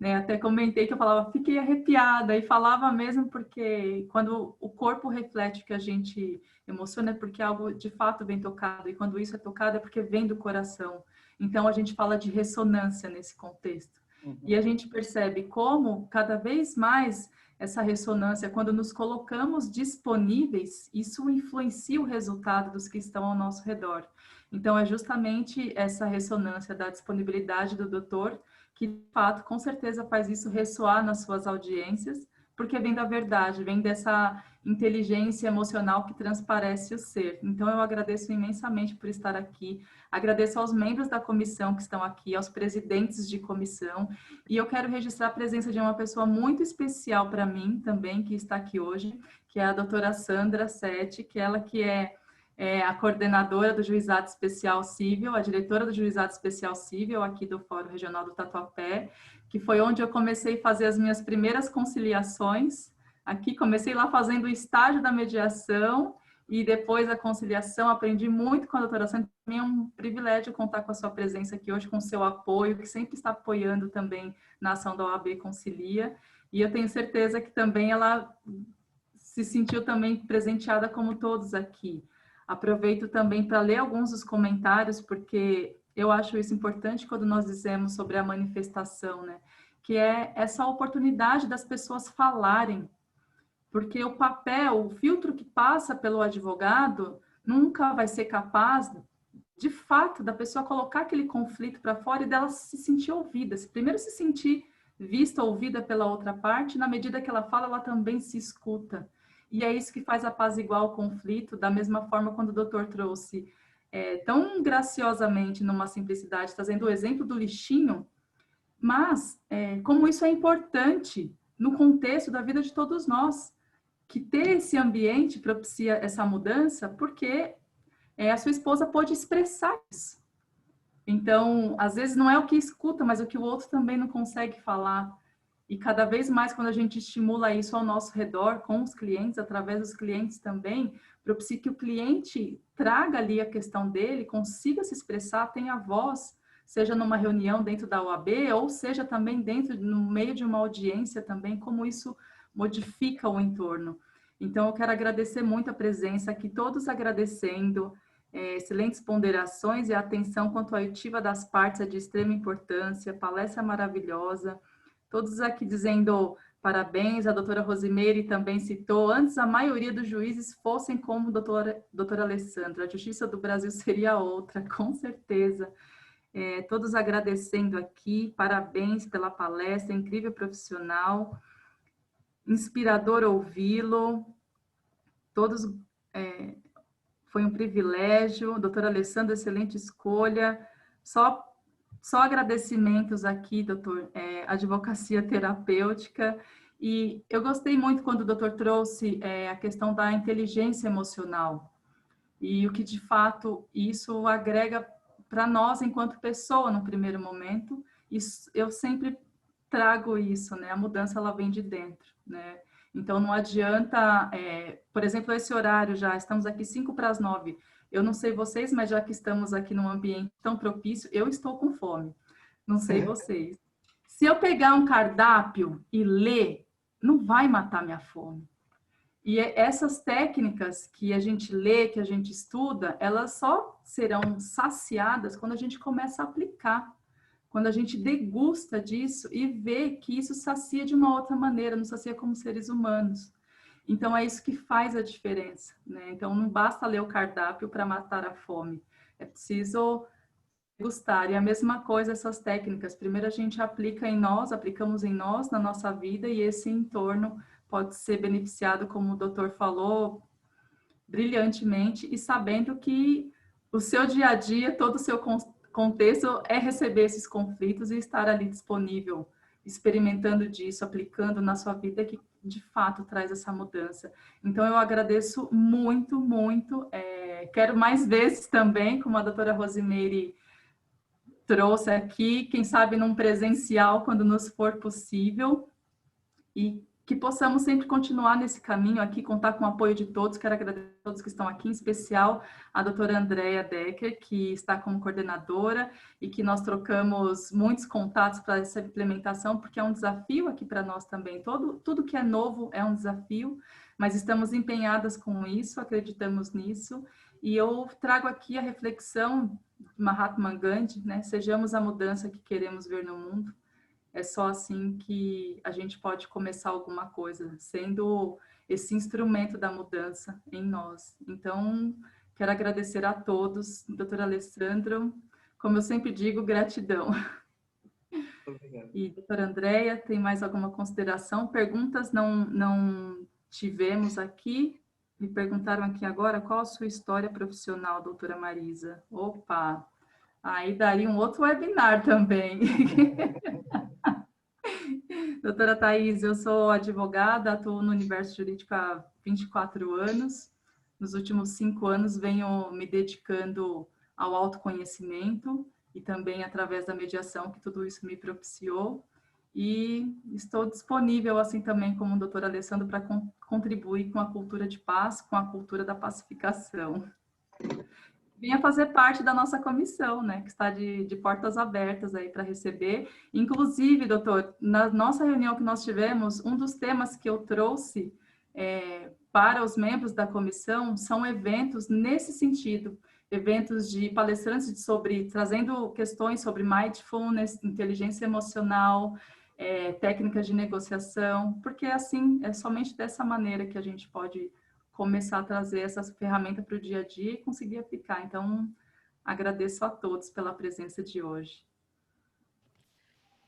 né? Até comentei que eu falava, fiquei arrepiada, e falava mesmo porque quando o corpo reflete o que a gente emociona, é porque algo de fato vem tocado, e quando isso é tocado é porque vem do coração. Então a gente fala de ressonância nesse contexto. E a gente percebe como cada vez mais essa ressonância, quando nos colocamos disponíveis, isso influencia o resultado dos que estão ao nosso redor. Então é justamente essa ressonância da disponibilidade do doutor que, de fato, com certeza faz isso ressoar nas suas audiências, porque vem da verdade, vem dessa inteligência emocional que transparece o ser. Então, eu agradeço imensamente por estar aqui, agradeço aos membros da comissão que estão aqui, aos presidentes de comissão, e eu quero registrar a presença de uma pessoa muito especial para mim também, que está aqui hoje, que é a doutora Sandra Sete, que ela que é a coordenadora do Juizado Especial Cível, a diretora do Juizado Especial Cível aqui do Fórum Regional do Tatuapé, que foi onde eu comecei a fazer as minhas primeiras conciliações. Aqui comecei lá fazendo o estágio da mediação e depois a conciliação. Aprendi muito com a doutora Sandra. Para mim é um privilégio contar com a sua presença aqui hoje, com o seu apoio, que sempre está apoiando também na ação da OAB Concilia. E eu tenho certeza que também ela se sentiu também presenteada como todos aqui. Aproveito também para ler alguns dos comentários, porque eu acho isso importante quando nós dizemos sobre a manifestação, né? Que é essa oportunidade das pessoas falarem, porque o papel, o filtro que passa pelo advogado nunca vai ser capaz, de fato, da pessoa colocar aquele conflito para fora e dela se sentir ouvida. Primeiro se sentir vista, ouvida pela outra parte, na medida que ela fala, ela também se escuta. E é isso que faz apaziguar o conflito, da mesma forma quando o doutor trouxe tão graciosamente, numa simplicidade, trazendo o exemplo do lixinho, mas como isso é importante no contexto da vida de todos nós, que ter esse ambiente propicia essa mudança, porque a sua esposa pode expressar isso. Então, às vezes não é o que escuta, mas o que o outro também não consegue falar. E cada vez mais, quando a gente estimula isso ao nosso redor, com os clientes, através dos clientes também, propicia que o cliente traga ali a questão dele, consiga se expressar, tenha voz, seja numa reunião dentro da OAB, ou seja também no meio de uma audiência também, como isso modifica o entorno. Então, eu quero agradecer muito a presença aqui, todos agradecendo, excelentes ponderações e a atenção quanto à oitiva das partes é de extrema importância, palestra maravilhosa. Todos aqui dizendo parabéns, a doutora Rosimeire também citou, antes a maioria dos juízes fossem como doutora Alessandra, a justiça do Brasil seria outra, com certeza. Todos agradecendo aqui, parabéns pela palestra, incrível profissional, inspirador ouvi-lo, todos, foi um privilégio, doutora Alessandra, excelente escolha, só agradecimentos aqui, doutor, advocacia terapêutica, e eu gostei muito quando o doutor trouxe a questão da inteligência emocional, e o que de fato isso agrega para nós enquanto pessoa no primeiro momento, eu sempre trago isso, né, a mudança ela vem de dentro, né, então não adianta, por exemplo, esse horário já, estamos aqui 8:55, eu não sei vocês, mas já que estamos aqui num ambiente tão propício, eu estou com fome. Não sei vocês. Se eu pegar um cardápio e ler, não vai matar minha fome. E essas técnicas que a gente lê, que a gente estuda, elas só serão saciadas quando a gente começa a aplicar. Quando a gente degusta disso e vê que isso sacia de uma outra maneira, nos sacia como seres humanos. Então, é isso que faz a diferença, né? Então, não basta ler o cardápio para matar a fome. É preciso gostar. E a mesma coisa, essas técnicas. Primeiro, a gente aplica em nós, aplicamos em nós, na nossa vida, e esse entorno pode ser beneficiado, como o doutor falou, brilhantemente, e sabendo que o seu dia a dia, todo o seu contexto é receber esses conflitos e estar ali disponível, experimentando disso, aplicando na sua vida, que de fato traz essa mudança. Então, eu agradeço muito, muito. Quero mais vezes também, como a doutora Rosimeire trouxe aqui, quem sabe num presencial, quando nos for possível. E que possamos sempre continuar nesse caminho aqui, contar com o apoio de todos. Quero agradecer a todos que estão aqui, em especial a doutora Andrea Decker, que está como coordenadora e que nós trocamos muitos contatos para essa implementação, porque é um desafio aqui para nós também. Tudo que é novo é um desafio, mas estamos empenhadas com isso, acreditamos nisso. E eu trago aqui a reflexão de Mahatma Gandhi, né? Sejamos a mudança que queremos ver no mundo. É só assim que a gente pode começar alguma coisa, sendo esse instrumento da mudança em nós. Então, quero agradecer a todos, doutora Alessandro, como eu sempre digo, gratidão. Obrigado. E doutora Andrea, tem mais alguma consideração? Perguntas não tivemos aqui. Me perguntaram aqui agora, qual a sua história profissional, doutora Marisa? Opa, aí daria um outro webinar também. Doutora Thais, eu sou advogada, atuo no universo jurídico há 24 anos. Nos últimos 5 anos venho me dedicando ao autoconhecimento e também através da mediação que tudo isso me propiciou. E estou disponível, assim também como o doutor Alessandro, para contribuir com a cultura de paz, com a cultura da pacificação. Venha fazer parte da nossa comissão, né, que está de portas abertas aí para receber. Inclusive, doutor, na nossa reunião que nós tivemos, um dos temas que eu trouxe para os membros da comissão são eventos nesse sentido, eventos de palestrantes trazendo questões sobre mindfulness, inteligência emocional, técnicas de negociação, porque assim, é somente dessa maneira que a gente pode começar a trazer essas ferramentas para o dia a dia e conseguir aplicar. Então, agradeço a todos pela presença de hoje.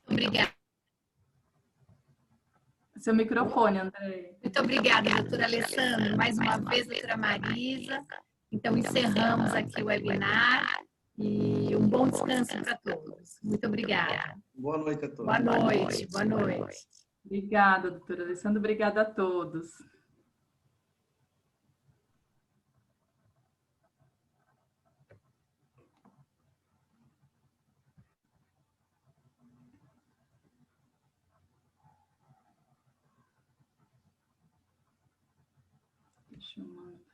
Obrigada. Seu microfone, André. Muito obrigada, doutora Alessandro. Mais uma vez, doutora Marisa. Então, encerramos aqui o webinar e um bom descanso para todos. Muito obrigada. Boa noite a todos. Boa noite. Boa noite. Obrigada, doutora Alessandro. Obrigada a todos. Deixa eu mandar.